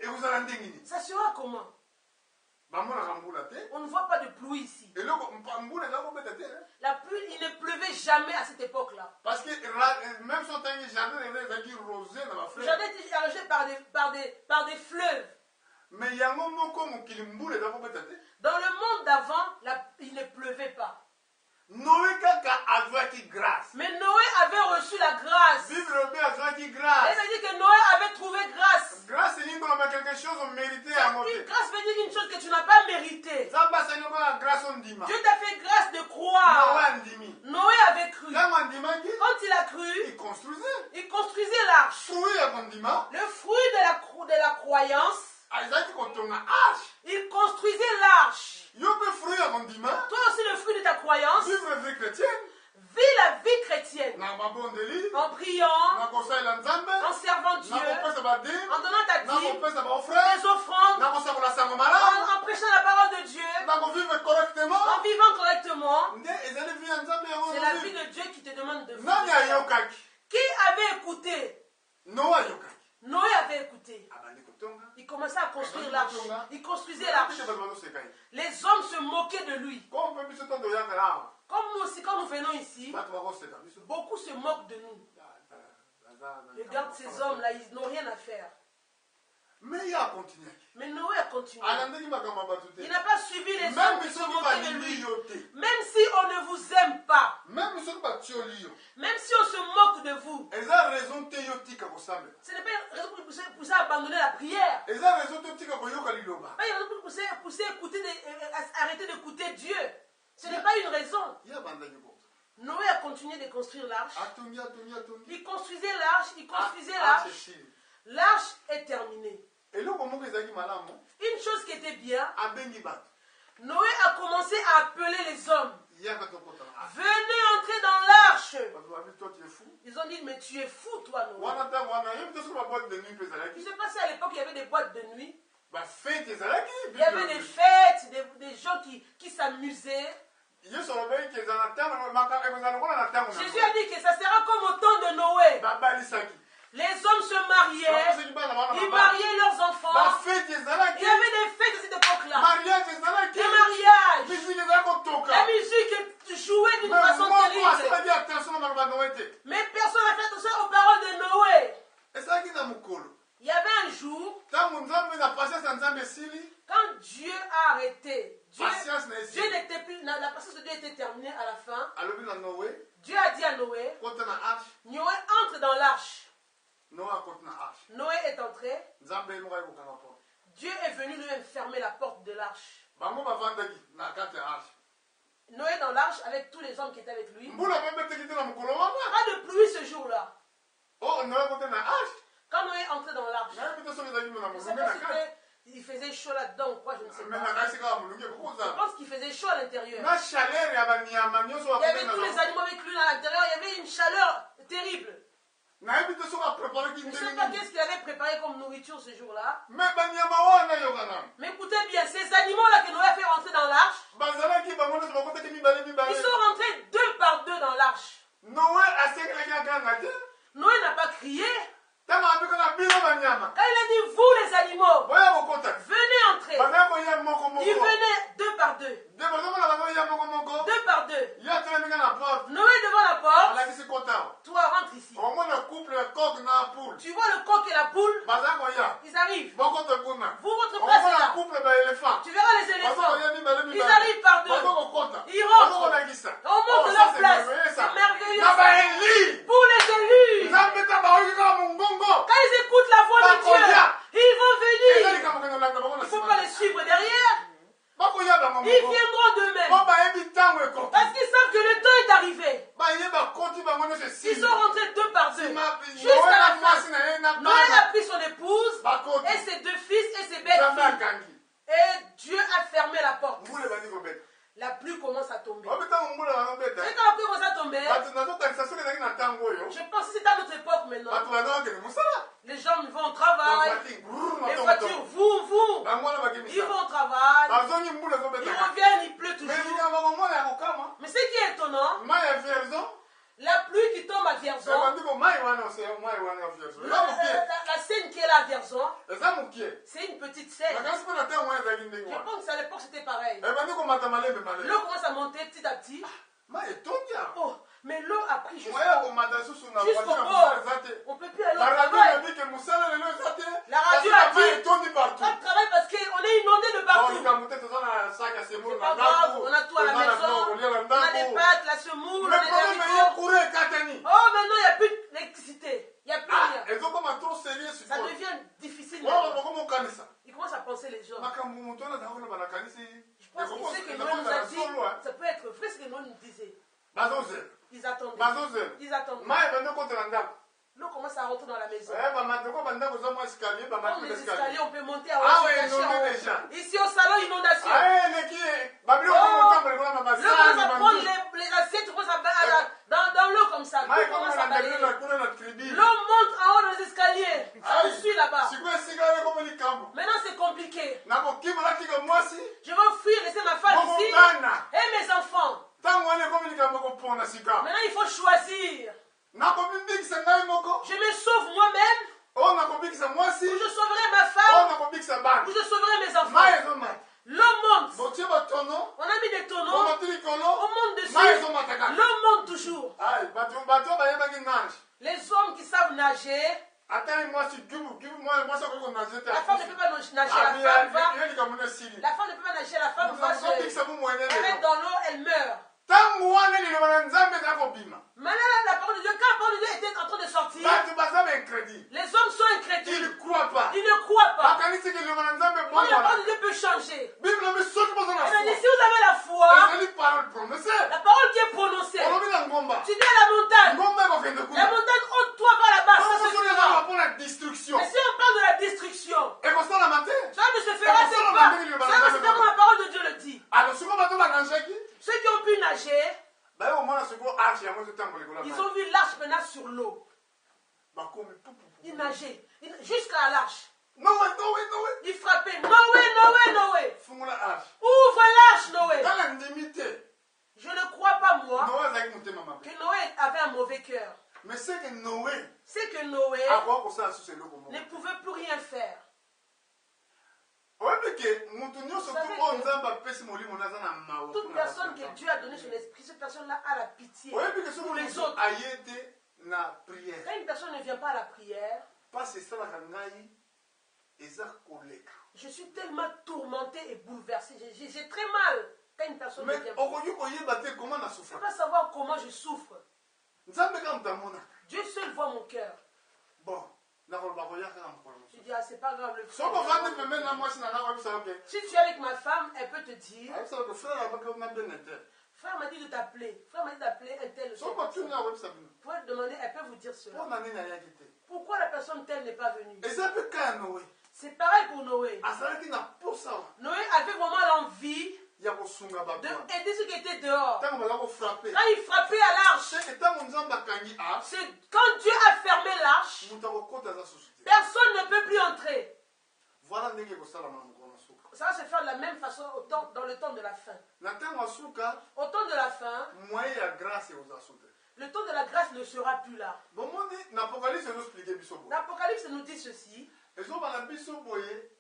Speaker 1: ekozala ndenge nini
Speaker 2: Ça sera comment?
Speaker 1: bamonaka mbula te
Speaker 2: On ne voit pas de pluie ici.
Speaker 1: eloko mbula eza kobeta te
Speaker 2: La pluie, il ne pleuvait jamais à cette époque-là.
Speaker 1: parce que même so ntangi jardin eza ezalaki rosé na
Speaker 2: Le
Speaker 1: bafleur
Speaker 2: jardin était arrangé par des fleuves.
Speaker 1: mais yango moko mokili mbula eza kobeta te
Speaker 2: Dans le monde d'avant, il ne pleuvait pas.
Speaker 1: noe kaka azwaki grâce
Speaker 2: Mais Noé avait reçu la grâce.
Speaker 1: bible obe azwaki
Speaker 2: Elle
Speaker 1: grâce
Speaker 2: a dit que Noé avait trouvé grâce.
Speaker 1: grâce elingi koloba quelque chose omérité yango
Speaker 2: Une
Speaker 1: te
Speaker 2: grâce veut dire une chose que tu n'as pas mérité.
Speaker 1: nzambe asali kaka grâce ondima
Speaker 2: Dieu t'a fait grâce de
Speaker 1: noe
Speaker 2: croire.
Speaker 1: andimi
Speaker 2: Noé avait cru.
Speaker 1: ntango andimaki
Speaker 2: Quand il a cru,
Speaker 1: il construisait
Speaker 2: il construisait l'arche.
Speaker 1: fruit ya kondima
Speaker 2: Le fruit de la croyance,
Speaker 1: azalaki kotonga arche
Speaker 2: il construisait l'arche.
Speaker 1: yo mpe fruit ya kondima
Speaker 2: Toi aussi, le fruit de ta croyance,
Speaker 1: vivre vie chrétienne
Speaker 2: vis la vie chrétienne
Speaker 1: na babondeli
Speaker 2: en priant,
Speaker 1: na kosalela nzambe
Speaker 2: en servant Dieu,
Speaker 1: na kopesa badime
Speaker 2: en donnant ta
Speaker 1: na
Speaker 2: dîme,
Speaker 1: kopesa baofrere
Speaker 2: les offrandes,
Speaker 1: na kosakola sango malamu
Speaker 2: en prêchant la parole de Dieu,
Speaker 1: na kovivre correctement
Speaker 2: en vivant correctement.
Speaker 1: nde ezali vie ya nzambe yango
Speaker 2: C'est la vie de Dieu qui te demande de
Speaker 1: nani
Speaker 2: vivre.
Speaker 1: ayokaki
Speaker 2: Qui avait écouté?
Speaker 1: noa ayokaki
Speaker 2: Noé avait écouté.
Speaker 1: abandi kotonga
Speaker 2: Il commençait à construire l'arche. Il construisait l'arche.
Speaker 1: biso bato bazoseka ye
Speaker 2: Les hommes se moquaient de lui.
Speaker 1: comme mpe biso ntanto oyaka awa
Speaker 2: Comme nous aussi, quand nous venons ici,
Speaker 1: bato bakoseka biso
Speaker 2: beaucoup se moquent de nous. Regarde ces hommes-là, ils n'ont rien à faire.
Speaker 1: mais ye akontinuaki
Speaker 2: Mais Noé a continué.
Speaker 1: alandaki makambo ya bato te
Speaker 2: Il n'a pas suivi les
Speaker 1: même
Speaker 2: hommes qui se
Speaker 1: biso
Speaker 2: moquaient de
Speaker 1: balingi
Speaker 2: lui.
Speaker 1: yo te
Speaker 2: Même si on ne vous aime pas,
Speaker 1: même soki batioli yo
Speaker 2: même si on se moque de vous,
Speaker 1: eza raison te yo tika kosambela
Speaker 2: ce n'est pas une raison pour pousser à abandonner la prière.
Speaker 1: eza raison te tika koyoka liloba
Speaker 2: Pas une raison pour pousser à écouter arrêter d'écouter Dieu. Ce n'est pas une raison.
Speaker 1: ye abandaki ko
Speaker 2: Noé a continué de construire l'arche.
Speaker 1: atongi
Speaker 2: Il construisait l'arche, il construisait
Speaker 1: arche
Speaker 2: l'arche.
Speaker 1: esili
Speaker 2: L'arche est terminée.
Speaker 1: eloko moko ezalaki malamu
Speaker 2: Une chose qui était bien,
Speaker 1: abengi bato
Speaker 2: Noé a commencé à appeler les hommes.
Speaker 1: yaka tokota na arche
Speaker 2: Venez entrer dans l'arche.
Speaker 1: bato babi toi tu es fou
Speaker 2: Ils ont dit, mais tu es fou, toi, Noé.
Speaker 1: wana ntango wana yebi te soki baboite de nuit mpe
Speaker 2: Je
Speaker 1: ezalaki
Speaker 2: sais pas si à l'époque il y avait des boîtes de nuit.
Speaker 1: bafete ezalaki
Speaker 2: Il y avait des fêtes, des gens qui s'amusaient.
Speaker 1: yesu alobaki eza na ntango ekozala lokola na ntango
Speaker 2: Jésus a dit que ça sera comme au temps de Noé.
Speaker 1: babalisaki
Speaker 2: Les hommes se mariaient,
Speaker 1: bapesaki bana bana
Speaker 2: ils mariaient leurs enfants.
Speaker 1: bafete
Speaker 2: Il
Speaker 1: ezalaki
Speaker 2: y avait des fêtes à cette époque-là.
Speaker 1: mariage ezalaki
Speaker 2: Des mariages.
Speaker 1: bisiki ezalaki kotoka
Speaker 2: La musique jouait d'une
Speaker 1: mais
Speaker 2: façon
Speaker 1: moko
Speaker 2: terrible.
Speaker 1: asalaki attention na maloba noe te
Speaker 2: Mais personne n'a fait attention aux paroles de Noé.
Speaker 1: ezalaki na mokolo
Speaker 2: Il y avait un jour,
Speaker 1: ntango nzambe na patience ya nzambe esili
Speaker 2: quand Dieu a arrêté,
Speaker 1: patience na
Speaker 2: Dieu
Speaker 1: esili
Speaker 2: n'était plus, la patience de Dieu était terminée à la fin.
Speaker 1: alobi na noe
Speaker 2: Dieu a dit à Noé,
Speaker 1: kota na arche
Speaker 2: Noé entre dans l'arche.
Speaker 1: noe akoti na arche
Speaker 2: Noé est entré.
Speaker 1: nzambe ye moko ayebokanga mpo
Speaker 2: Dieu est venu lui fermer la porte de l'arche.
Speaker 1: bango bavandaki na kati ya arche.
Speaker 2: Noé dans l'arche avec tous les hommes qui étaient avec lui.
Speaker 1: Mbula babeteki te na mokolo wana.
Speaker 2: Pas de pluie ce jour-là.
Speaker 1: Oh, Noé kote na arche.
Speaker 2: Quand Noé entrait dans l'arche,
Speaker 1: nayebi te soki ezalaki na
Speaker 2: je ne sais
Speaker 1: molunge
Speaker 2: pas
Speaker 1: na
Speaker 2: si
Speaker 1: kati.
Speaker 2: il faisait chaud là-dedans ou quoi, je ne sais
Speaker 1: me
Speaker 2: pas.
Speaker 1: nakasi kaka molunge
Speaker 2: Je
Speaker 1: kokozala.
Speaker 2: pense qu'il faisait chaud à l'intérieur.
Speaker 1: na chaleur ya banyama nyonso
Speaker 2: Il y avait
Speaker 1: bakotaki
Speaker 2: tous
Speaker 1: na
Speaker 2: les
Speaker 1: bango.
Speaker 2: animaux avec lui à l'intérieur, il y avait une chaleur terrible.
Speaker 1: nayebi te soki apreparaki
Speaker 2: Je ne sais
Speaker 1: ndenge
Speaker 2: pas
Speaker 1: nini.
Speaker 2: qu'est-ce qu'il avait préparé comme nourriture ce jour-là.
Speaker 1: me banyama wana yokana
Speaker 2: Mais écoutez bien, ces animaux-là que Noé a fait rentrer dans l'arche,
Speaker 1: bazalaki bango nyonso bakotaki mibale
Speaker 2: ils
Speaker 1: mibale.
Speaker 2: sont rentrés 2 par 2 dans l'arche.
Speaker 1: Noé asengelaki akanga te.
Speaker 2: Noé n'a pas crié.
Speaker 1: ntango abi kaka bino banyama
Speaker 2: Quand il a dit, vous les animaux,
Speaker 1: boya kokota
Speaker 2: venez entrer.
Speaker 1: bazali koya moko moko.
Speaker 2: Ils venaient 2 par 2.
Speaker 1: de bazomona bango ya moko moko.
Speaker 2: 2 par 2.
Speaker 1: yo atelemika na porte
Speaker 2: Noé devant la porte.
Speaker 1: alakisi kota.
Speaker 2: Toi, rentre ici.
Speaker 1: omona couple ya coq na poule
Speaker 2: Tu vois le coq et la poule,
Speaker 1: bazali koya
Speaker 2: ils arrivent.
Speaker 1: bokota kuna.
Speaker 2: Vous, votre place est
Speaker 1: omona
Speaker 2: là.
Speaker 1: couple baéléphant
Speaker 2: Tu verras les éléphants.
Speaker 1: bazokoya mibale
Speaker 2: Ils
Speaker 1: mibale.
Speaker 2: arrivent par 2.
Speaker 1: bazokokota
Speaker 2: Ils rentrent.
Speaker 1: bazokolakisa.
Speaker 2: On monte
Speaker 1: ça,
Speaker 2: leur
Speaker 1: c'est
Speaker 2: place.
Speaker 1: merveilleux, ça.
Speaker 2: C'est merveilleux.
Speaker 1: na baeli
Speaker 2: Pour les élus.
Speaker 1: nzambe ta baoki kaka mongongo.
Speaker 2: Quand ils écoutent la voix de Dieu, ils vont venir. Il ne faut pas les suivre derrière.
Speaker 1: bakoya bango
Speaker 2: Ils
Speaker 1: moko.
Speaker 2: viendront d'eux-mêmes.
Speaker 1: po bayebi ntango ekoki.
Speaker 2: Parce qu'ils savent que le temps est arrivé.
Speaker 1: bayeba koti bango nyonso
Speaker 2: Ils
Speaker 1: esili.
Speaker 2: sont rentrés 2 par 2.
Speaker 1: Noé
Speaker 2: Jusqu'à
Speaker 1: na
Speaker 2: la fin.
Speaker 1: mwasi na ye na
Speaker 2: Noé a
Speaker 1: bana
Speaker 2: pris son épouse
Speaker 1: bakoti.
Speaker 2: et ses 2 fils et ses
Speaker 1: nzambe
Speaker 2: belles-filles.
Speaker 1: akangi.
Speaker 2: Et Dieu a fermé la porte.
Speaker 1: mbula ebandi kobeta.
Speaker 2: La pluie commence à tomber.
Speaker 1: obi ntango mbula banobeta.
Speaker 2: Et quand la pluie commence à tomber,
Speaker 1: bato nazokanisa soki ezalaki na ntango oyo
Speaker 2: je pense que c'est à notre époque maintenant.
Speaker 1: bato bazokokende mosala.
Speaker 2: Les gens vont au travail. Les voitures, vous.
Speaker 1: bango wana
Speaker 2: Ils
Speaker 1: bakemisa
Speaker 2: vont au travail.
Speaker 1: bazongi mbula
Speaker 2: Ils
Speaker 1: ezobetaka.
Speaker 2: reviennent, il pleut
Speaker 1: mais
Speaker 2: toujours.
Speaker 1: likambo bakomona ya kokama
Speaker 2: Mais ce qui est étonnant,
Speaker 1: mai ya vierzon
Speaker 2: la pluie qui tombe à Vierzon,
Speaker 1: ebandi ko mai wana mai wana ya vierzon eza mokie
Speaker 2: la scène qui est là à Vierzon,
Speaker 1: eza mokie.
Speaker 2: c'est une petite scène.
Speaker 1: makasi mpe na ntango wana ezalaki ndenge
Speaker 2: Je
Speaker 1: wana
Speaker 2: pense qu'à l'époque c'était pareil.
Speaker 1: ebandi komata malembe malembe.
Speaker 2: L'eau commence à monter petit à petit.
Speaker 1: mai etondi awa.
Speaker 2: Oh, mais l'eau a pris
Speaker 1: moya
Speaker 2: jusqu'au
Speaker 1: komata lisusu na
Speaker 2: jusqu'au
Speaker 1: voiture na
Speaker 2: bord.
Speaker 1: mosala eza te.
Speaker 2: On ne peut plus aller au
Speaker 1: baradio
Speaker 2: travail.
Speaker 1: ebi ke mosala lelo eza te.
Speaker 2: La radio
Speaker 1: parce
Speaker 2: a
Speaker 1: que mai
Speaker 2: dit,
Speaker 1: etondi partout.
Speaker 2: pas de travail parce qu'on est inondé de
Speaker 1: Bon,
Speaker 2: partout.
Speaker 1: likambo te toza na sac ya semoule
Speaker 2: C'est
Speaker 1: na
Speaker 2: pas grave,
Speaker 1: ndako.
Speaker 2: on a tout à la
Speaker 1: toza na
Speaker 2: maison.
Speaker 1: biloko kolia na
Speaker 2: On a des
Speaker 1: ndako.
Speaker 2: pâtes, la semoule, on
Speaker 1: le
Speaker 2: a des
Speaker 1: problème eye
Speaker 2: haricots.
Speaker 1: courant ekatani.
Speaker 2: Oh, maintenant il n'y a plus d'électricité. Il n'y a plus
Speaker 1: Ah,
Speaker 2: rien.
Speaker 1: ezokoma trop sérieux
Speaker 2: Ça
Speaker 1: sikoyo.
Speaker 2: devient difficile.
Speaker 1: wana
Speaker 2: maintenant.
Speaker 1: bakoma okanisa
Speaker 2: Ils commencent à penser les gens.
Speaker 1: makambo moto wana ezalaka wana banakanisi.
Speaker 2: Je pense que ce que Noé nous a dit, ça peut être vrai ce que Noé nous disait.
Speaker 1: bazozela
Speaker 2: Ils attendaient.
Speaker 1: bazozela
Speaker 2: Ils attendaient.
Speaker 1: mai ebandi okotela ndako.
Speaker 2: L'eau commence à rentrer dans la maison.
Speaker 1: bamateko bandako eza mwa escalier
Speaker 2: Comme
Speaker 1: bamati
Speaker 2: les
Speaker 1: l'escalier.
Speaker 2: escaliers, on peut monter à
Speaker 1: Ah
Speaker 2: haut,
Speaker 1: ouais,
Speaker 2: se cacher
Speaker 1: inondé
Speaker 2: en haut.
Speaker 1: déjà.
Speaker 2: Ici au salon, inondation.
Speaker 1: eleki babiloko motambola ekona
Speaker 2: L'eau commence à
Speaker 1: babasani
Speaker 2: prendre les assiettes, commence dans l'eau comme ça.
Speaker 1: mai
Speaker 2: L'eau commence à balayer.
Speaker 1: kuna na tribune.
Speaker 2: L'eau monte en haut dans les escaliers. Ça nous suit là-bas.
Speaker 1: sikoyo esika wana ekomi likambo
Speaker 2: Maintenant, c'est compliqué.
Speaker 1: nakokimolatika mwasi
Speaker 2: Je vais fuir, laisser ma femme ici
Speaker 1: mokokana
Speaker 2: et mes enfants.
Speaker 1: ntango wana ekomi likambo kopona sika
Speaker 2: Maintenant, il faut choisir.
Speaker 1: nakobibikisa ngai moko
Speaker 2: Je me sauve moi-même
Speaker 1: oyo nakobikisa mwasi
Speaker 2: ou je sauverai ma
Speaker 1: oyo
Speaker 2: femme
Speaker 1: nakobikisa bana
Speaker 2: ou je sauverai mes
Speaker 1: mai
Speaker 2: enfants.
Speaker 1: ezomata
Speaker 2: L'eau monte.
Speaker 1: botie batono
Speaker 2: On a mis des tonneaux.
Speaker 1: bomati likolo
Speaker 2: On monte dessus.
Speaker 1: mai ezomata kaka
Speaker 2: L'eau monte toujours.
Speaker 1: ai bato oyo bayebaki nage
Speaker 2: Les hommes qui savent nager,
Speaker 1: atali mwasi mwasi akoki konage te
Speaker 2: la femme ne peut pas nager. La femme va.
Speaker 1: ye likambo no esili
Speaker 2: La femme ne peut pas nager. La femme va se
Speaker 1: ozobikisa mumwene
Speaker 2: elle est
Speaker 1: lelo
Speaker 2: dans l'eau, elle meurt.
Speaker 1: ntango wana liloba na nzambe eza kobima
Speaker 2: Maintenant, la parole de Dieu, quand la parole de Dieu était en train de sortir,
Speaker 1: bato baza baincrédit
Speaker 2: les hommes sont incrédules.
Speaker 1: ils croient pas
Speaker 2: Ils ne croient pas.
Speaker 1: bakanisi ke liloba na nzambe
Speaker 2: Comment la parole de
Speaker 1: bomwana
Speaker 2: Dieu peut changer?
Speaker 1: bible lobi soki boza na
Speaker 2: Elle a dit,
Speaker 1: foi
Speaker 2: si vous avez la foi,
Speaker 1: ezali parole prononcée
Speaker 2: la parole qui est prononcée,
Speaker 1: olobi na ngomba
Speaker 2: tu dis à la montagne,
Speaker 1: ngomba ekokende
Speaker 2: la
Speaker 1: kuna
Speaker 2: montagne haute, toi va là-bas, ça se
Speaker 1: soki
Speaker 2: fera.
Speaker 1: ezala mpona destruction
Speaker 2: Mais si on parle de la destruction,
Speaker 1: ekosalama te
Speaker 2: ça ne se fera
Speaker 1: Et
Speaker 2: c'est
Speaker 1: pour ça,
Speaker 2: pas.
Speaker 1: on a mis le
Speaker 2: Ça ne se fera comme la parole de Dieu le dit.
Speaker 1: alors soki bato bakanjaki
Speaker 2: Ceux qui ont pu nager,
Speaker 1: baye komona sikoyo arche yango ezotambola likolo
Speaker 2: ils ont vu l'arche maintenant sur l'eau.
Speaker 1: bakomi
Speaker 2: Ils nageaient jusqu'à l'arche.
Speaker 1: nowe
Speaker 2: Ils frappaient. Noé.
Speaker 1: fungola arche
Speaker 2: Ouvre l'arche, Noé.
Speaker 1: tala ndimi te
Speaker 2: Je ne crois pas, moi,
Speaker 1: nowe azalaki motema mabe
Speaker 2: que Noé avait un mauvais cœur.
Speaker 1: mais c'est que noé
Speaker 2: C'est que Noé
Speaker 1: akoka kosala susu eloko moko
Speaker 2: ne pouvait plus rien faire.
Speaker 1: oyebi ke motu nyonso
Speaker 2: Vous savez
Speaker 1: tu oyo
Speaker 2: que
Speaker 1: nzambe apesi molimo naza na mawa
Speaker 2: Toute personne que Dieu a donné son esprit, cette personne-là a la pitié
Speaker 1: oyebi ke
Speaker 2: pour
Speaker 1: soki
Speaker 2: les
Speaker 1: motu
Speaker 2: autres.
Speaker 1: aye te na priere
Speaker 2: Quand une personne ne vient pas à la prière,
Speaker 1: mpasi esalaka ngai eza koleka
Speaker 2: je suis tellement tourmentée et bouleversée. J'ai très mal quand une personne ne
Speaker 1: mais
Speaker 2: vient pas.
Speaker 1: okoki koyeba te koma na
Speaker 2: Je ne
Speaker 1: souffra
Speaker 2: peux pas savoir comment je souffre.
Speaker 1: nzambe kaka moto amonaka
Speaker 2: Dieu seul voit mon cœur.
Speaker 1: bon
Speaker 2: Tu dis, ah, c'est pas grave, le
Speaker 1: So
Speaker 2: frère.
Speaker 1: ko vandi pembeni na mwasi na nga webisa okay.
Speaker 2: Si tu es avec ma femme, elle peut te dire,
Speaker 1: Webisa okay frère abaka na bene tel.
Speaker 2: frère m'a dit de t'appeler. Frère m'a dit d'appeler un tel.
Speaker 1: So ko tuni na webisa bino.
Speaker 2: Vous pouvez demander, elle peut vous dire cela.
Speaker 1: Po na nini ayaki te.
Speaker 2: Pourquoi la personne telle n'est pas venue?
Speaker 1: Eza pe ka Noé.
Speaker 2: C'est pareil pour Noé.
Speaker 1: Azalaki na posa
Speaker 2: Noé avait vraiment l'envie
Speaker 1: ya kosunga bato.
Speaker 2: d'aider ceux qui étaient dehors.
Speaker 1: Tango baza ko frapper.
Speaker 2: Quand il frappait à l'arche,
Speaker 1: C'est tango nzamba kangi a.
Speaker 2: c'est quand Dieu a fermé l'arche,
Speaker 1: Muta ko kota za société.
Speaker 2: personne ne peut plus entrer.
Speaker 1: Voilà ndenge ko sala mangona suka.
Speaker 2: Ça va se faire de la même façon dans le temps de la fin.
Speaker 1: Na tango suka
Speaker 2: Au temps de la fin,
Speaker 1: moyen ya grâce aux asute.
Speaker 2: le temps de la grâce ne sera plus là.
Speaker 1: Bon moni na Apocalypse nous expliquer biso bo.
Speaker 2: L'Apocalypse nous dit ceci.
Speaker 1: Ezo bana biso boye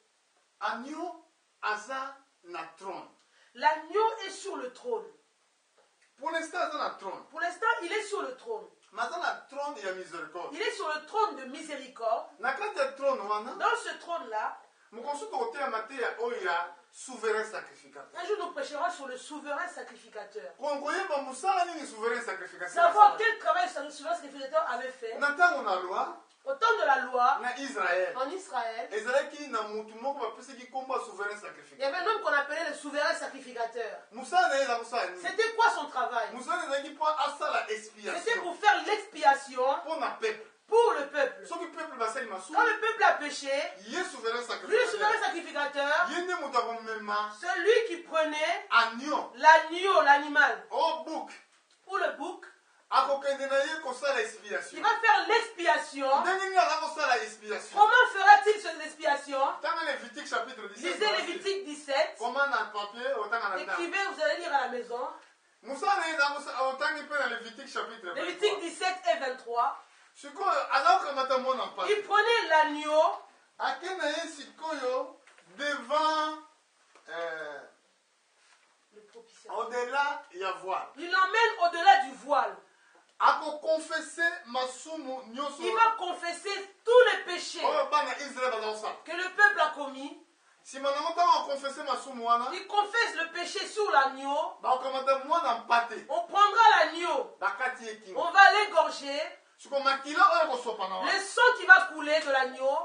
Speaker 1: agneau aza na trône.
Speaker 2: L'agneau est sur le trône.
Speaker 1: Pour l'instant aza na trône.
Speaker 2: Pour l'instant, il est sur le trône.
Speaker 1: Maza na trône ya miséricorde.
Speaker 2: Il est sur le trône de miséricorde.
Speaker 1: Na kati ya trône wana
Speaker 2: Dans ce trône-là,
Speaker 1: mokonso tokoteya mateya oyo ya souverain sacrificateur.
Speaker 2: un jour nous prêcherons sur le souverain sacrificateur.
Speaker 1: Koyeba mosala nini souverain sacrificateur.
Speaker 2: Savoir quel travail le souverain sacrificateur avait fait.
Speaker 1: Na ntango na loi
Speaker 2: Au temps de la loi,
Speaker 1: na Israël
Speaker 2: en Israël,
Speaker 1: ezalaki na mutu moko bapesaki kombo ya souverain
Speaker 2: il y
Speaker 1: sacrificateur.
Speaker 2: avait un homme qu'on appelait le souverain sacrificateur.
Speaker 1: Mosala na ye eza kosala nini?
Speaker 2: C'était quoi son travail?
Speaker 1: Mosala ezalaki mpo asala
Speaker 2: C'était
Speaker 1: expiation
Speaker 2: pour faire l'expiation
Speaker 1: mpo na peuple.
Speaker 2: pour le peuple.
Speaker 1: Soki peuple basali masumu
Speaker 2: Quand le peuple a péché,
Speaker 1: ye souverain
Speaker 2: lui le souverain
Speaker 1: sacrificateur
Speaker 2: sacrificateur,
Speaker 1: ye nde moto akomema
Speaker 2: celui qui prenait
Speaker 1: agneau
Speaker 2: l'agneau, l'animal,
Speaker 1: o bouc
Speaker 2: ou le bouc,
Speaker 1: akokende na ye kosala
Speaker 2: il
Speaker 1: expiation.
Speaker 2: va faire l'expiation.
Speaker 1: Ndenge nini aza kosala expiation?
Speaker 2: Comment fera-t-il cette expiation?
Speaker 1: Tanga Lévitique chapitre 17.
Speaker 2: Lisez Lévitique 17.
Speaker 1: Comment na papier otanga na ndako.
Speaker 2: Écrivez, vous allez lire à la maison.
Speaker 1: Mosala eza otangi mpe na Lévitique chapitre 23.
Speaker 2: Lévitique 17 et 23.
Speaker 1: Sikoyo azakokamata mwana mpasi.
Speaker 2: Il prenait l'agneau.
Speaker 1: Ake na ye sikoyo devant
Speaker 2: Le propitiatoire.
Speaker 1: au-delà ya voile.
Speaker 2: Il l'emmène au-delà du voile.
Speaker 1: akokonfese masumu nyonso
Speaker 2: Il va confesser tous les péchés
Speaker 1: oyo bana Israël baza kosala.
Speaker 2: que le peuple a commis.
Speaker 1: Nsima nango ntango akonfese masumu wana
Speaker 2: Il confesse le péché sur l'agneau.
Speaker 1: bakokamata mwana mpate
Speaker 2: On prendra l'agneau.
Speaker 1: bakati ye kingo
Speaker 2: On va l'égorger.
Speaker 1: siko makila oyo kosopa na
Speaker 2: Le
Speaker 1: wana
Speaker 2: sang qui va couler de l'agneau.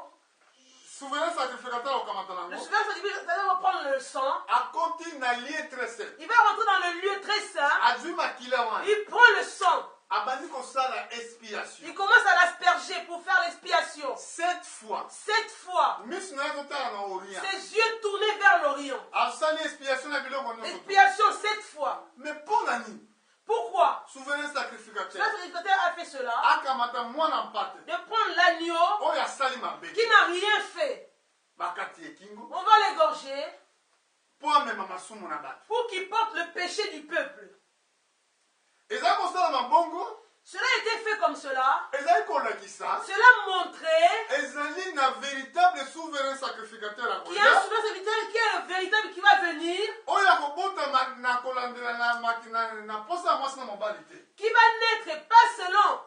Speaker 1: souverain sacrificateur akokamata
Speaker 2: Le
Speaker 1: nango
Speaker 2: souverain sacrificateur va prendre le sang.
Speaker 1: akoti na lieu très saint
Speaker 2: Il va rentrer dans le lieu très saint.
Speaker 1: azwi makila wana
Speaker 2: Il prend le sang.
Speaker 1: abandi kosala expiation
Speaker 2: Il commence à l'asperger pour faire l'expiation.
Speaker 1: 7 fois
Speaker 2: 7 fois.
Speaker 1: miso na ye ezotala na orient
Speaker 2: Ses yeux tournés vers l'Orient.
Speaker 1: asali expiation na biloko nyonso
Speaker 2: Expiation 7 fois.
Speaker 1: mais mpo na nini
Speaker 2: Pourquoi?
Speaker 1: souverain
Speaker 2: Le
Speaker 1: sacrificateur
Speaker 2: sacrificateur a fait cela.
Speaker 1: akamata mwana mpate
Speaker 2: De prendre l'agneau
Speaker 1: oyo asali mabe
Speaker 2: qui n'a rien fait.
Speaker 1: bakati ekingo
Speaker 2: On va l'égorger
Speaker 1: mpo amema masumu na bato
Speaker 2: pour qu'il porte le péché du peuple.
Speaker 1: ezali kosala mabongo
Speaker 2: Cela a été fait comme cela.
Speaker 1: ezali kolakisa
Speaker 2: Cela montrait
Speaker 1: ezali na véritable souverain sacrificateur
Speaker 2: qu'il y a un
Speaker 1: akoya
Speaker 2: souverain sacrificateur qui est le véritable qui va venir,
Speaker 1: oyo akobotama na kolandela na posa ya mwasi na mobali te
Speaker 2: qui va naître pas selon,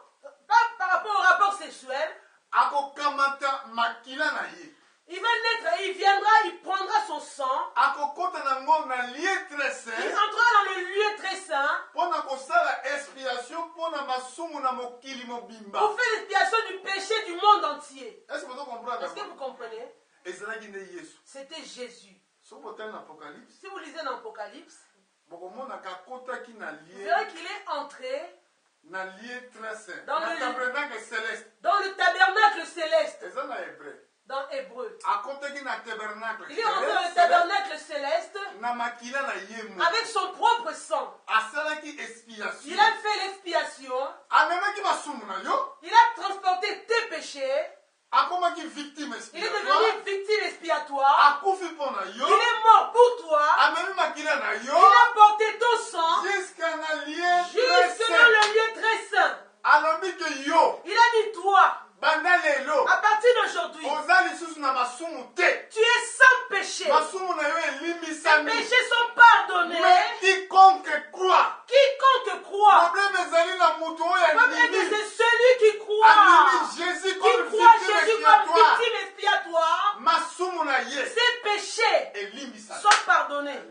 Speaker 2: pas par rapport au rapport sexuel.
Speaker 1: akokamata makila na ye
Speaker 2: Il va naître et il viendra, il prendra son sang.
Speaker 1: akokota nango na lieu très
Speaker 2: Il
Speaker 1: saint
Speaker 2: entrera dans le lieu très saint
Speaker 1: mpo na kosala expiation mpo na masumu na mokili mobimba.
Speaker 2: pour faire l'expiation du péché du monde entier.
Speaker 1: Est-ce que vous comprenez?
Speaker 2: Est-ce que vous comprenez?
Speaker 1: ezalaki nde yesu
Speaker 2: C'était Jésus.
Speaker 1: soki botali na apocalypse
Speaker 2: Si vous lisez dans l'Apocalypse,
Speaker 1: bokomonaka akotaki na
Speaker 2: vous
Speaker 1: lieu
Speaker 2: verrez qu'il est entré
Speaker 1: na lieu très saint
Speaker 2: Dans
Speaker 1: na
Speaker 2: le-
Speaker 1: tabernacle céleste
Speaker 2: dans le tabernacle céleste,
Speaker 1: eza na hébreu
Speaker 2: dans Hébreu.
Speaker 1: akotaki na tabernacle
Speaker 2: Il est entré dans le
Speaker 1: céleste
Speaker 2: tabernacle céleste
Speaker 1: na makila na ye moko
Speaker 2: avec son propre sang.
Speaker 1: asalaki expiation
Speaker 2: Il a fait l'expiation.
Speaker 1: amemaki masumu na yo
Speaker 2: Il a transporté tes péchés.
Speaker 1: akomaki victime
Speaker 2: Il est
Speaker 1: expiatoire
Speaker 2: devenu victime expiatoire.
Speaker 1: akufi mpo na yo
Speaker 2: Il est mort pour toi.
Speaker 1: amemi makila na
Speaker 2: Il
Speaker 1: yo
Speaker 2: a porté ton sang
Speaker 1: jusqu'à na lieu
Speaker 2: jusque
Speaker 1: très
Speaker 2: dans
Speaker 1: saint
Speaker 2: le lieu très saint.
Speaker 1: alobi ke yo
Speaker 2: Il a dit toi,
Speaker 1: banda lelo
Speaker 2: à partir d'aujourd'hui,
Speaker 1: oza lisusu na masumu te
Speaker 2: tu es sans péché.
Speaker 1: masumu na yo
Speaker 2: Tes
Speaker 1: elimbisami
Speaker 2: péchés sont pardonnés.
Speaker 1: mais quiconque croit
Speaker 2: Quiconque croit,
Speaker 1: problème ezali na moto oyo
Speaker 2: le problème
Speaker 1: andimi
Speaker 2: c'est celui qui croit.
Speaker 1: andimi jésus
Speaker 2: Qui
Speaker 1: comme
Speaker 2: croit
Speaker 1: victime
Speaker 2: Jésus comme
Speaker 1: expiatoire
Speaker 2: victime expiatoire,
Speaker 1: masumu na ye
Speaker 2: ses péchés
Speaker 1: elimbisami
Speaker 2: sont pardonnés.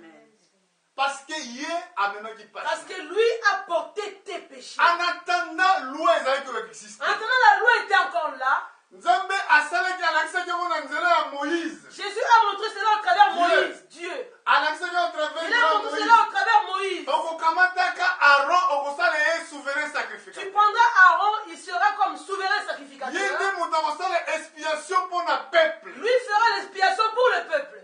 Speaker 1: parce que ye amemaki
Speaker 2: Parce
Speaker 1: pasi
Speaker 2: que lui a porté tes péchés.
Speaker 1: en attendant loi ezali
Speaker 2: En
Speaker 1: koexiste
Speaker 2: attendant, la loi était encore là.
Speaker 1: Nzambe asalaki alakisaki yango na nzela ya Moïse.
Speaker 2: Jésus a montré cela au travers Moïse. Dieu.
Speaker 1: Alakisaki au travers
Speaker 2: Il a montré cela au travers Moïse.
Speaker 1: Okokamataka Aaron okosala ye souverain
Speaker 2: Tu
Speaker 1: sacrificateur.
Speaker 2: prendras Aaron, il sera comme souverain sacrificateur.
Speaker 1: Yende moto akosala expiation pour na peuple.
Speaker 2: Lui fera l'expiation pour le peuple.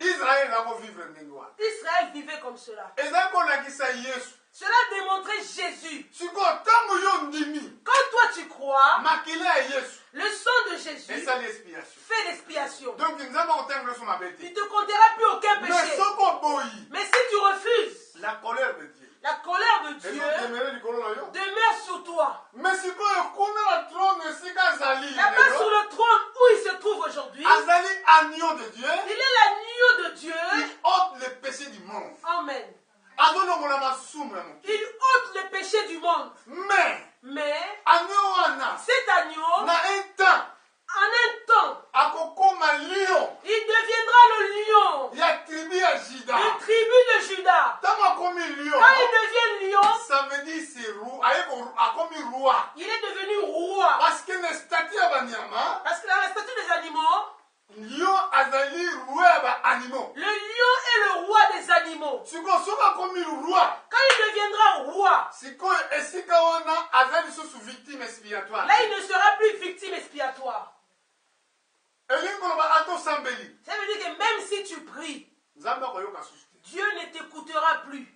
Speaker 1: Israël nako vivre ndenge wana.
Speaker 2: Israël vivait comme cela.
Speaker 1: Ezali kolakisa Yesu.
Speaker 2: Cela démontrait Jésus.
Speaker 1: Sikoyo ntango yo ndimi
Speaker 2: Quand toi tu crois,
Speaker 1: makila ya Yesu
Speaker 2: le sang de Jésus
Speaker 1: esali expiation.
Speaker 2: fait l'expiation.
Speaker 1: Donc nzambe akotangela so mabe
Speaker 2: Il
Speaker 1: te.
Speaker 2: ne te comptera plus aucun
Speaker 1: Mais
Speaker 2: péché.
Speaker 1: soko oboyi
Speaker 2: Mais si tu refuses,
Speaker 1: la colère de Dieu
Speaker 2: la colère de Dieu
Speaker 1: ezodemere likolo na yo.
Speaker 2: demeure sur toi.
Speaker 1: Mais sikoyo kuna na trône esika azali
Speaker 2: Là-bas sur le trône où il se trouve aujourd'hui,
Speaker 1: azali agneau de Dieu,
Speaker 2: il est l'agneau de Dieu.
Speaker 1: il ôte le péché du monde.
Speaker 2: Amen.
Speaker 1: Azolongola masumu ya mokili.
Speaker 2: Il ôte le péché du monde. Mais
Speaker 1: agneau wana
Speaker 2: cet agneau,
Speaker 1: na un temps
Speaker 2: en un temps,
Speaker 1: akokoma lion
Speaker 2: il deviendra le lion,
Speaker 1: ya tribu ya Juda.
Speaker 2: une tribu de Juda.
Speaker 1: Ntango akomi lion,
Speaker 2: Quand il devient lion,
Speaker 1: ça veut dire c'est roi, akomi roi.
Speaker 2: il est devenu roi.
Speaker 1: Parce que na statut ya banyama,
Speaker 2: Parce que dans la statue des animaux,
Speaker 1: lion azali roi ya ba animaux.
Speaker 2: le lion est le roi des animaux.
Speaker 1: Sikoyo soki akomi roi,
Speaker 2: Quand il deviendra roi,
Speaker 1: sikoyo esika wana azali lisusu victime expiatoire.
Speaker 2: là il ne sera plus victime expiatoire.
Speaker 1: Elingi koloba atosambeli,
Speaker 2: Ça veut dire que même si tu pries,
Speaker 1: nzambe akoyoka susu te.
Speaker 2: Dieu ne t'écoutera plus.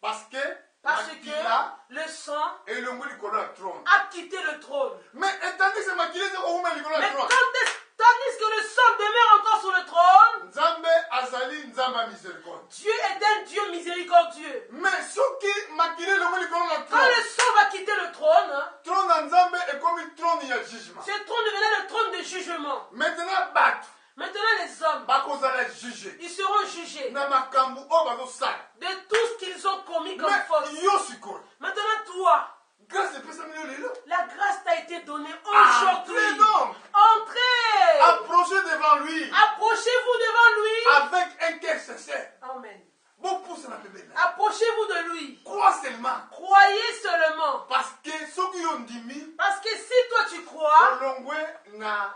Speaker 1: Parce que
Speaker 2: Parce
Speaker 1: makila
Speaker 2: que le sang
Speaker 1: elongwe likolo ya trône.
Speaker 2: a quitté le trône.
Speaker 1: Mais étendant que makila eza kokoma likolo ya
Speaker 2: Mais
Speaker 1: trône,
Speaker 2: tandis que le sang demeure encore sur le trône,
Speaker 1: nzambe azali nzambe ya miséricorde.
Speaker 2: Dieu est un Dieu miséricordieux.
Speaker 1: Mais soki makila elongwe likolo ya
Speaker 2: Quand
Speaker 1: trône,
Speaker 2: le sang va quitter le trône,
Speaker 1: trône ya nzambe ekomi trône ya jugement.
Speaker 2: ce trône devenait le trône de jugement.
Speaker 1: Maintenant bato
Speaker 2: Maintenant les hommes,
Speaker 1: bakozala juge
Speaker 2: ils seront jugés
Speaker 1: na makambo oyo bazosala.
Speaker 2: de tout ce qu'ils ont commis comme
Speaker 1: Mais
Speaker 2: faute.
Speaker 1: yo sikoyo
Speaker 2: Maintenant toi,
Speaker 1: grâce epesami yo lelo,
Speaker 2: la grâce t'a été donnée
Speaker 1: entrez
Speaker 2: aujourd'hui.
Speaker 1: donc,
Speaker 2: Entrez.
Speaker 1: approchez devant lui
Speaker 2: Approchez-vous devant lui.
Speaker 1: avec un cœur sincère.
Speaker 2: Amen.
Speaker 1: Bopousse na pembeni.
Speaker 2: Approchez-vous de lui.
Speaker 1: Crois seulement.
Speaker 2: Croyez seulement.
Speaker 1: Parce que soki yo ndimi
Speaker 2: Parce que si toi tu crois,
Speaker 1: olongwe na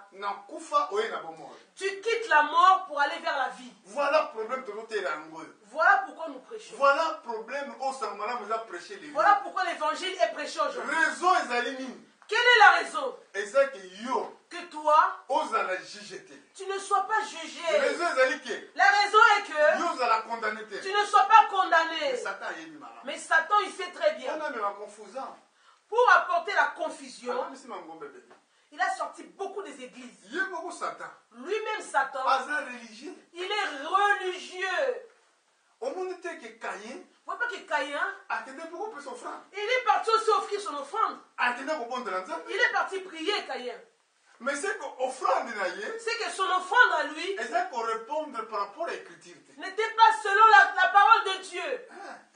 Speaker 1: kufa oye na bomoi.
Speaker 2: tu quittes la mort pour aller vers la vie.
Speaker 1: Voilà problème tozotela yango oyo.
Speaker 2: Voilà pourquoi nous prêchons.
Speaker 1: Voilà problème oyo sango malamu eza prêcher les
Speaker 2: Voilà pourquoi l'évangile est prêché aujourd'hui.
Speaker 1: raison ezali nini?
Speaker 2: Quelle est la raison?
Speaker 1: eza ke yo
Speaker 2: Que toi,
Speaker 1: ozala juge te.
Speaker 2: tu ne sois pas jugé.
Speaker 1: raison ezali ke
Speaker 2: La raison est que
Speaker 1: yo ozala condamné te.
Speaker 2: tu ne sois pas condamné.
Speaker 1: Satan ayebi malamu.
Speaker 2: Mais Satan, il sait très bien.
Speaker 1: Wana mema confusant.
Speaker 2: Pour apporter la confusion,
Speaker 1: Alamisi mangombe bebe.
Speaker 2: il a sorti beaucoup des églises.
Speaker 1: Ye moko Satan
Speaker 2: Lui-même, Satan,
Speaker 1: aza religieux.
Speaker 2: il est religieux.
Speaker 1: Omoni te ke Caïn
Speaker 2: Vous voyez pas que Caïn,
Speaker 1: akende mpo kopesa offrande.
Speaker 2: il est parti aussi offrir son offrande.
Speaker 1: Akende kobondela Nzambe.
Speaker 2: Il est parti prier, Caïn.
Speaker 1: Mais c'est que offrande na ye
Speaker 2: C'est que son offrande à lui
Speaker 1: eza korépondre par rapport à l'écriture te.
Speaker 2: n'était pas selon la parole de Dieu.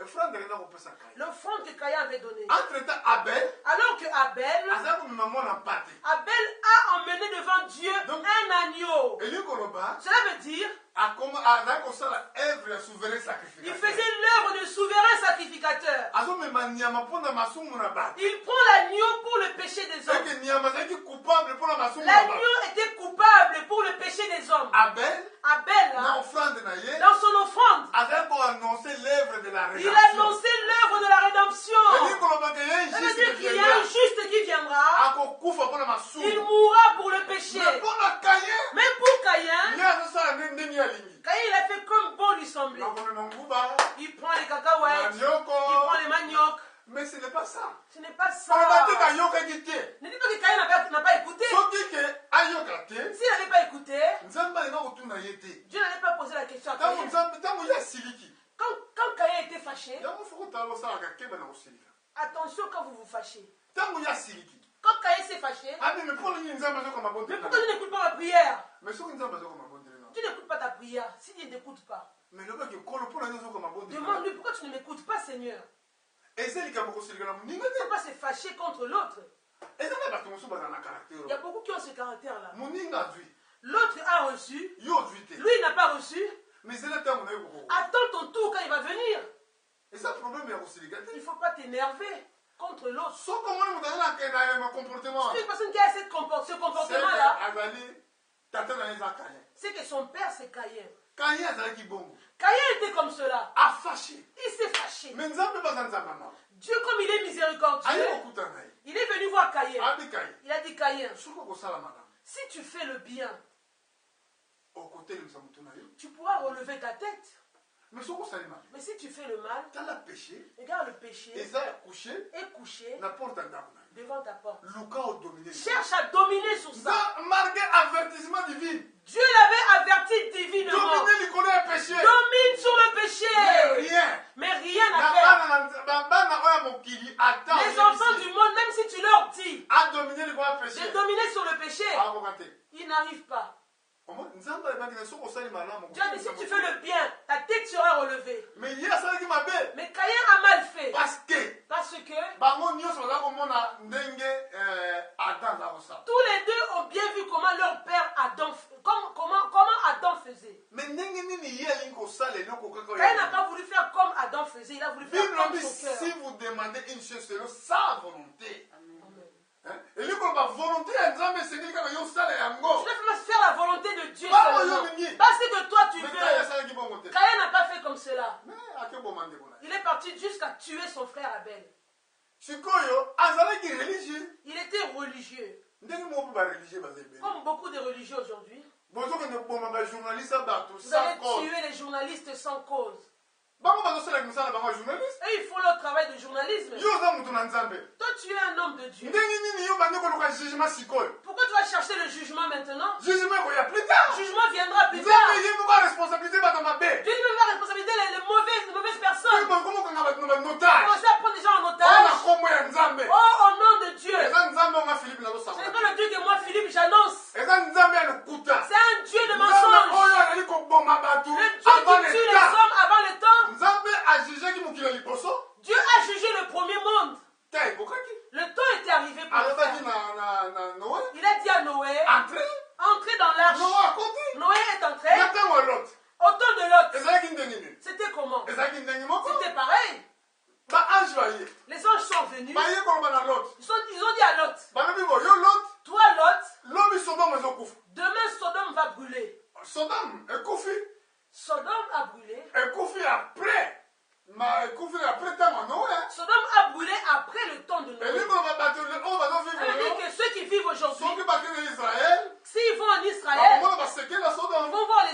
Speaker 1: Offrande eza kopesa Caïn.
Speaker 2: L'offrande que Caïn avait donnée.
Speaker 1: Entre-temps Abel
Speaker 2: Alors que Abel
Speaker 1: aza komema mwana mpate.
Speaker 2: a emmené devant Dieu
Speaker 1: Donc,
Speaker 2: un agneau.
Speaker 1: Elingi koloba
Speaker 2: Cela veut dire
Speaker 1: azali kosala œuvre ya souverain
Speaker 2: il
Speaker 1: sacrificateur.
Speaker 2: faisait l'œuvre de souverain sacrificateur.
Speaker 1: azomema nyama mpona masumu na bato.
Speaker 2: Il prend l'agneau pour le péché des hommes.
Speaker 1: eke nyama azalaki coupable mpona masumu na bato.
Speaker 2: L'agneau était coupable pour le péché des hommes.
Speaker 1: Abel
Speaker 2: Abel,
Speaker 1: na
Speaker 2: hein,
Speaker 1: offrande na ye
Speaker 2: dans son offrande,
Speaker 1: azali koannonce l'œuvre de la
Speaker 2: il
Speaker 1: rédemption.
Speaker 2: annonçait l'œuvre de la rédemption.
Speaker 1: elingi kolobaka ye
Speaker 2: Ça veut
Speaker 1: juste
Speaker 2: dire qu'il y a un juste qui viendra.
Speaker 1: akokufa mpona
Speaker 2: Il
Speaker 1: masumu.
Speaker 2: mourra pour le péché.
Speaker 1: mais mpona Caïn
Speaker 2: Même pour Caïn,
Speaker 1: ye azosala nde ndenge alingi.
Speaker 2: Caïn il a fait comme bon lui semblait.
Speaker 1: nakomema nguba
Speaker 2: Il prend les cacahuètes, il
Speaker 1: manioko.
Speaker 2: prend les maniocs.
Speaker 1: Mais ce n'est pas ça.
Speaker 2: Ce n'est pas ça.
Speaker 1: koloba te kayokaki te.
Speaker 2: Ne dis pas que Caïn n'a pas écouté.
Speaker 1: soki ke ayoka te
Speaker 2: S'il n'avait pas écouté,
Speaker 1: nzambe alinga kotuna ye te.
Speaker 2: Dieu n'allait pas poser la question à
Speaker 1: ntango
Speaker 2: Caïn.
Speaker 1: nzambe ntango ye asiliki
Speaker 2: Quand Caïn était fâché,
Speaker 1: yango fo kotala bosalaka keba na kosilika.
Speaker 2: attention quand vous vous fâchez.
Speaker 1: ntango ye asiliki
Speaker 2: Quand Caïn s'est fâché,
Speaker 1: ameme mpona nini nzambe azokoma
Speaker 2: mais
Speaker 1: bondele
Speaker 2: pourquoi tu n'écoutes pas ma prière?
Speaker 1: mais soki nzambe azokoma bondele na
Speaker 2: Tu n'écoutes pas ta prière. Si Dieu ne t'écoute pas,
Speaker 1: mais lobaki kolo mpona nini azokoma bondele
Speaker 2: demande-lui pourquoi tu ne m'écoutes pas, Seigneur.
Speaker 1: eza likambo kosilika na moninga
Speaker 2: Il ne
Speaker 1: te.
Speaker 2: faut pas se fâcher contre l'autre.
Speaker 1: eza na bato mosusu bazala na
Speaker 2: Il y a
Speaker 1: caractere
Speaker 2: beaucoup qui ont ce caractère-là.
Speaker 1: moninga azwi
Speaker 2: L'autre a reçu,
Speaker 1: yo ozwi te.
Speaker 2: lui il n'a pas reçu.
Speaker 1: mais ezala ntango na ye kokoko
Speaker 2: Attends ton tour quand il va venir.
Speaker 1: eza problème ya kosilika
Speaker 2: Il
Speaker 1: te.
Speaker 2: ne faut pas t'énerver. contre l'autre.
Speaker 1: So comment vous avez un comportement?
Speaker 2: C'est une personne qui a ce comportement-là. C'est que son père, c'est Caïn. Caïn était comme cela. Il s'est fâché. Dieu, comme il est miséricordieux, il est venu voir Caïn. Il a dit, Caïn, si tu fais le bien, tu pourras relever ta tête. Mais si tu fais le mal, regarde le péché est couché devant ta porte. Cherche à dominer sur ça. Dieu l'avait averti divinement. Domine sur le péché. Mais rien à faire. Les enfants du monde, même si tu leur dis de dominer sur le péché, ils n'arrivent pas. Dieu a dit, si tu fais le bien, ta tête sera relevée. Mais Caïn a mal fait. Parce que tous les deux ont bien vu comment leur père Adam, comment Adam faisait. Caïn n'a pas voulu faire comme Adam faisait, il a voulu faire comme son cœur.
Speaker 1: Si vous demandez une chose selon sa volonté, et lui, comme la volonté, tu dois faire
Speaker 2: la volonté de Dieu seulement. Parce que toi tu veux. Caïn n'a pas fait comme cela. Il est parti jusqu'à tuer son frère Abel. Il était religieux. Comme beaucoup de religieux aujourd'hui. Vous avez tué les journalistes sans cause. Et ils font leur travail de journalisme. Toi, tu es un homme de Dieu. Pourquoi tu vas chercher le jugement maintenant? Le jugement viendra plus tard. Dieu nous va responsabiliser les mauvaises personnes. Commencez à prendre les gens en otage. Oh, au nom de Dieu. Ce n'est pas le Dieu que moi, Philippe, j'annonce. C'est un Dieu de mensonge. Le Dieu qui tue les hommes avant le temps. Dieu a jugé le premier monde. Le temps était arrivé pour le faire. Il a dit à Noé, entrez dans l'arche. Noé est entré. Au temps de Lot, c'était comment? C'était pareil. Les anges sont venus. Ils ont dit à Lot, toi Lot, demain Sodome va brûler. Sodome a brûlé. Sodome a brûlé après le temps de Noé. C'est-à-dire que ceux qui vivent aujourd'hui, s'ils vont en Israël, ils vont voir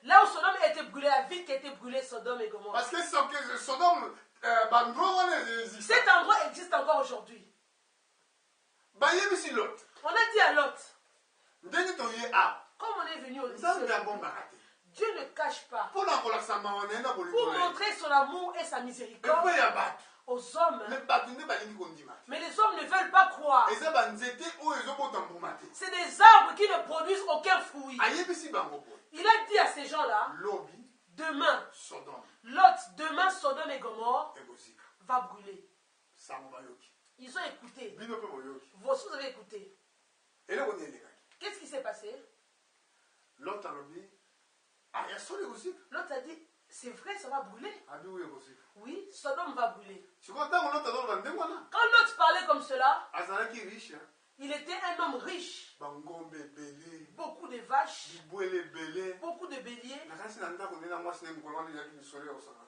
Speaker 2: là où Sodome a été brûlé, la ville qui a été brûlée, Sodome et Gomorrhe.
Speaker 1: Parce que
Speaker 2: cet endroit existe encore aujourd'hui. On a dit à Lot, comme on est venu au Dieu ne cache pas. Pour montrer son amour et sa miséricorde aux hommes. Mais les hommes ne veulent pas croire. C'est des arbres qui ne produisent aucun fruit. Il a dit à ces gens-là, demain, demain Sodome et Gomorrhe va brûler. Ils ont écouté. Vous avez écouté. Qu'est-ce qui s'est passé? L'autre a dit, c'est vrai, ça va brûler. Oui, Sodome va brûler. Quand l'autre parlait comme cela, il était un homme riche. Beaucoup de vaches, beaucoup de béliers.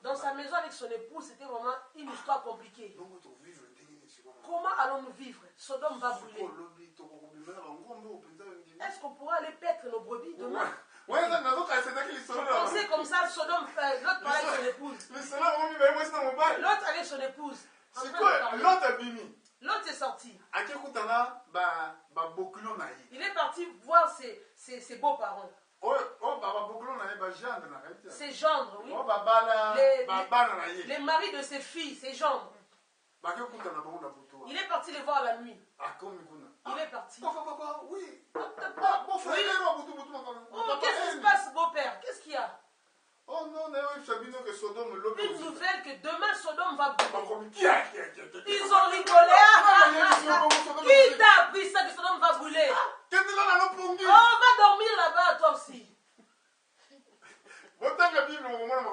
Speaker 2: Dans sa maison avec son épouse, c'était vraiment une histoire compliquée. Comment allons-nous vivre? Sodome va brûler. Est-ce qu'on pourra aller paître nos brebis demain? Pensez comme ça, Sodome, l'autre parlait avec son épouse. L'autre avec son épouse. L'autre est sorti. Il est parti voir ses beaux-parents. Ses gendres, oui. Les maris de ses filles, ses gendres. Il est parti les voir la nuit. Il est parti. Oui. Oh, qu'est-ce qui se passe, beau-père? Qu'est-ce qu'il y a? Une nouvelle que demain Sodome va brûler. Ils ont rigolé. Qui t'a appris ça que Sodome va brûler? Oh, va dormir là-bas toi aussi.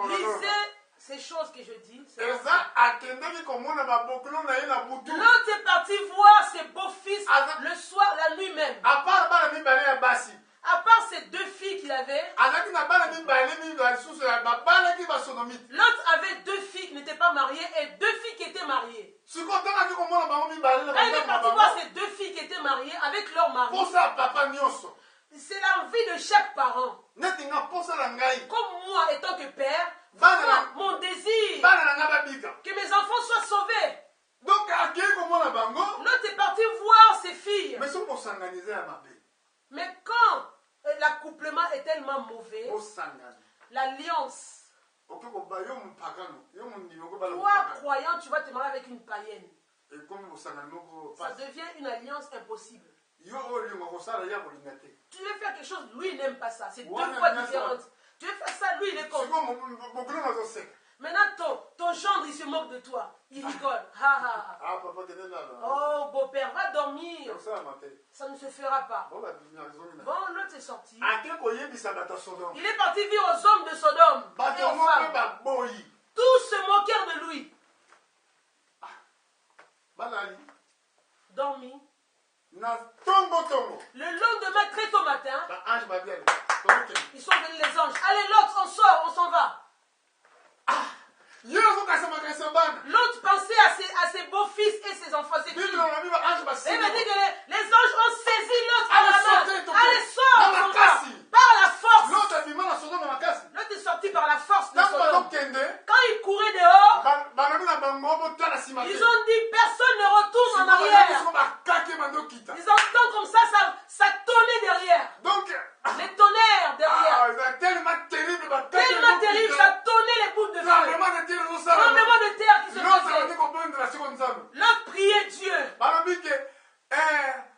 Speaker 2: Lisez ces choses que je dis, c'est
Speaker 1: eza akendaki komona babokolo na ye na butu
Speaker 2: l'autre est parti voir ses beaux-fils
Speaker 1: Aza-
Speaker 2: le soir, la nuit même.
Speaker 1: apart bana mibale ya basi
Speaker 2: À part ces deux filles qu'il avait,
Speaker 1: azalaki na bana mibale lisusu babanaki basodomite
Speaker 2: l'autre avait deux filles qui n'étaient pas mariées et deux filles qui étaient mariées.
Speaker 1: sikoyo otangaki komona bango mibale na
Speaker 2: Quand il est
Speaker 1: bandako na
Speaker 2: parti voir
Speaker 1: bango
Speaker 2: ces deux filles qui étaient mariées avec leur mari,
Speaker 1: posa ya papa nyonso
Speaker 2: c'est l'envie de chaque parent.
Speaker 1: neti nga posa na ngai
Speaker 2: Comme moi, étant que père,
Speaker 1: Bana-
Speaker 2: mon désir
Speaker 1: bana na ngai babika
Speaker 2: que mes enfants soient sauvés.
Speaker 1: donc akei komona bango
Speaker 2: L'autre est parti voir ses filles.
Speaker 1: mais soki bosanganize ya mabe
Speaker 2: Mais quand l'accouplement est tellement mauvais,
Speaker 1: bosangani
Speaker 2: l'alliance,
Speaker 1: oke koba yo mopakano yo mondimi okobala
Speaker 2: toi
Speaker 1: mopakano
Speaker 2: croyant, tu vas te marier avec une païenne.
Speaker 1: ekomi bosangani moko
Speaker 2: Ça
Speaker 1: pasi
Speaker 2: devient une alliance impossible.
Speaker 1: yo oyo olinga kosala ya kolinga te
Speaker 2: Tu veux faire quelque chose, lui il n'aime pas ça. C'est deux
Speaker 1: Ouais,
Speaker 2: fois
Speaker 1: bien
Speaker 2: différentes. Tu veux faire ça, lui il est contre.
Speaker 1: sikoyo bokolo nazoseka
Speaker 2: Maintenant ton gendre il se moque de toi. Il rigole. Ha ha ha.
Speaker 1: ah papa kende nana
Speaker 2: Oh beau-père, va dormir.
Speaker 1: osalama te
Speaker 2: Ça ne se fera pas.
Speaker 1: o babimiazongi na
Speaker 2: Bon, l'autre est sorti.
Speaker 1: ake koyebisa bato ya sodome
Speaker 2: Il est parti vivre aux hommes de Sodome et
Speaker 1: bato
Speaker 2: aux
Speaker 1: ngo mpe
Speaker 2: femmes.
Speaker 1: baboyi
Speaker 2: Tous se moquèrent de lui.
Speaker 1: balali
Speaker 2: Dormi.
Speaker 1: na tongo
Speaker 2: Le lendemain, très tôt matin,
Speaker 1: baange babiale tokokende
Speaker 2: ils sont venus les anges. Allez, l'autre, on sort, on s'en va.
Speaker 1: yo ozokasa makanisi ya bana
Speaker 2: L'autre pensait à ses beaux-fils et ses enfants. C'est qui?
Speaker 1: bible olobi baange
Speaker 2: Il
Speaker 1: basili
Speaker 2: m'a dit que les anges ont saisi l'autre par
Speaker 1: Allez,
Speaker 2: la
Speaker 1: sortez,
Speaker 2: main.
Speaker 1: tout
Speaker 2: Allez,
Speaker 1: le
Speaker 2: sors,
Speaker 1: monde.
Speaker 2: on s'en
Speaker 1: Dans la
Speaker 2: va.
Speaker 1: casse.
Speaker 2: Par la force.
Speaker 1: l'autre abima na sodome makasi
Speaker 2: L'autre est sorti par la force de
Speaker 1: ntango
Speaker 2: Sodome.
Speaker 1: bazokende
Speaker 2: Quand il courait dehors,
Speaker 1: balobi na bango botala nsima te
Speaker 2: ils ont dit personne ne retourne en
Speaker 1: sikoyo
Speaker 2: arrière.
Speaker 1: bakake bandokita
Speaker 2: Ils entendent comme ça tonnait derrière.
Speaker 1: donc
Speaker 2: Les tonnerres derrière.
Speaker 1: eza tellement terrible
Speaker 2: Tellement terrible, ça tonnait les bouts de feu.
Speaker 1: tremblement de terre ezosala
Speaker 2: Tremblement de terre qui se
Speaker 1: l'autre
Speaker 2: faisait.
Speaker 1: abandi kobondela siko nzambe
Speaker 2: L'autre priait Dieu.
Speaker 1: balobi ke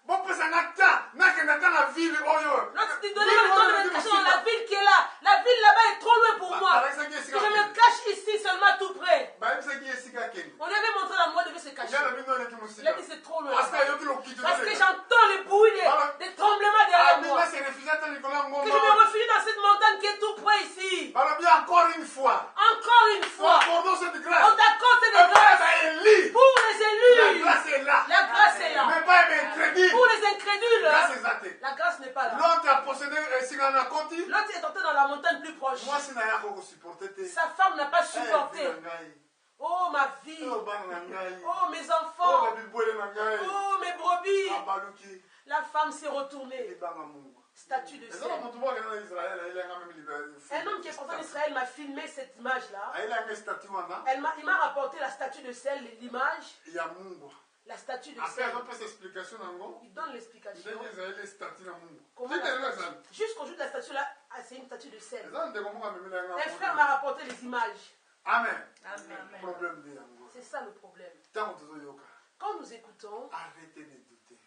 Speaker 1: bopesanga ta nakenda ta na ville oyo
Speaker 2: L'autre dit donnez le temps de me cacher dans la ville qui est là. La ville là-bas est trop loin pour moi.
Speaker 1: balakisaki
Speaker 2: Que
Speaker 1: esika
Speaker 2: je me cache ici seulement tout près.
Speaker 1: bayebisaki esika kende
Speaker 2: On lui avait montré la moi devait se cacher.
Speaker 1: yana bino eleki
Speaker 2: Il
Speaker 1: mosika
Speaker 2: a dit c'est trop loin.
Speaker 1: parce que ayoki lokito
Speaker 2: Parce que j'entends les bruits des tremblements derrière moi.
Speaker 1: abina se refugia te likolo ya
Speaker 2: Que
Speaker 1: ngomba
Speaker 2: je me refugie dans cette montagne qui est tout près ici.
Speaker 1: balobi encore une fois
Speaker 2: Encore une fois.
Speaker 1: accordons cette
Speaker 2: On
Speaker 1: grâce
Speaker 2: t'accorde des
Speaker 1: epai
Speaker 2: grâces
Speaker 1: baeli
Speaker 2: pour les
Speaker 1: la
Speaker 2: élus.
Speaker 1: grâce est là
Speaker 2: La grâce est là.
Speaker 1: mais pas baincrédule
Speaker 2: Pour les incrédules,
Speaker 1: grâce eza te
Speaker 2: la grâce n'est pas là.
Speaker 1: l'autre a possédé esika na koti
Speaker 2: L'autre est entré dans la montagne plus proche.
Speaker 1: mwasi na yako kosupporte te
Speaker 2: Sa femme n'a pas supporté.
Speaker 1: Eh, vie na ngai.
Speaker 2: Oh ma vie.
Speaker 1: Oh, bana na ngai.
Speaker 2: Oh mes
Speaker 1: Oh,
Speaker 2: enfants.
Speaker 1: babibwele na ngai.
Speaker 2: Oh mes brebis.
Speaker 1: Abaluki.
Speaker 2: La femme s'est retournée.
Speaker 1: Libanga Mungu.
Speaker 2: Statue de
Speaker 1: Eza na
Speaker 2: sel.
Speaker 1: moto moko akenda na Israël, ayelenga même libéré.
Speaker 2: Un homme qui est porté en Israël m'a filmé cette image-là.
Speaker 1: Ayelenga statue wana
Speaker 2: Il m'a rapporté la statue de sel, l'image,
Speaker 1: ya Mungu.
Speaker 2: la statue de
Speaker 1: Après
Speaker 2: sel.
Speaker 1: azopesa explication nango.
Speaker 2: Il donne l'explication.
Speaker 1: Ndenge ezali statue na Mungu.
Speaker 2: Comment
Speaker 1: Tite elo ezali.
Speaker 2: Jusqu'au jour de la statue là, c'est une statue de sel.
Speaker 1: Eza ndeko moko amemela yanga.
Speaker 2: Un frère m'a rapporté les images.
Speaker 1: Amen.
Speaker 2: Amen.
Speaker 1: Problème de yango.
Speaker 2: C'est ça le problème.
Speaker 1: Tango tozoyoka.
Speaker 2: Quand nous écoutons,
Speaker 1: Arrêtez de douter.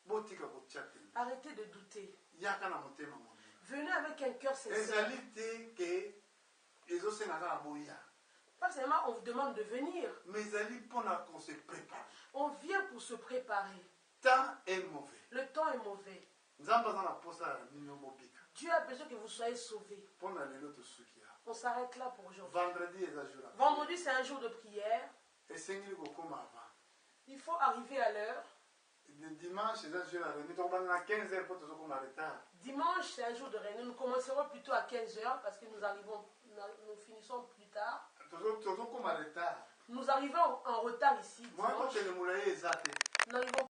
Speaker 1: Botika kotia te.
Speaker 2: arrêtez de douter.
Speaker 1: Yaka na motema mobimba.
Speaker 2: Venez avec un cœur sincère.
Speaker 1: ezali te ke ezosengaka na boya
Speaker 2: Pas seulement on vous demande de venir.
Speaker 1: mais ezali mpona qu'on se prépare
Speaker 2: On vient pour se préparer.
Speaker 1: temps est mauvais
Speaker 2: Le temps est mauvais.
Speaker 1: nzambe aza na posa ya bino bobika
Speaker 2: Dieu a besoin que vous soyez sauvés.
Speaker 1: mpona lelo tosuki ya
Speaker 2: On s'arrête là pour aujourd'hui.
Speaker 1: vendredi eza jour ya
Speaker 2: Vendredi, c'est un jour de prière.
Speaker 1: esengeli kokóma avant
Speaker 2: Il faut arriver à l'heure.
Speaker 1: dimanche eza jour ya réuni tokobanda na 15 heures mpo tozokóma retard
Speaker 2: Dimanche, c'est un jour de réunion. Nous commencerons plutôt à 15h parce que nous finissons plus tard.
Speaker 1: tozokóma retard
Speaker 2: Nous arrivons en retard ici.
Speaker 1: moyen
Speaker 2: Dimanche.
Speaker 1: kotelemula ye eza te
Speaker 2: Nous n'arrivons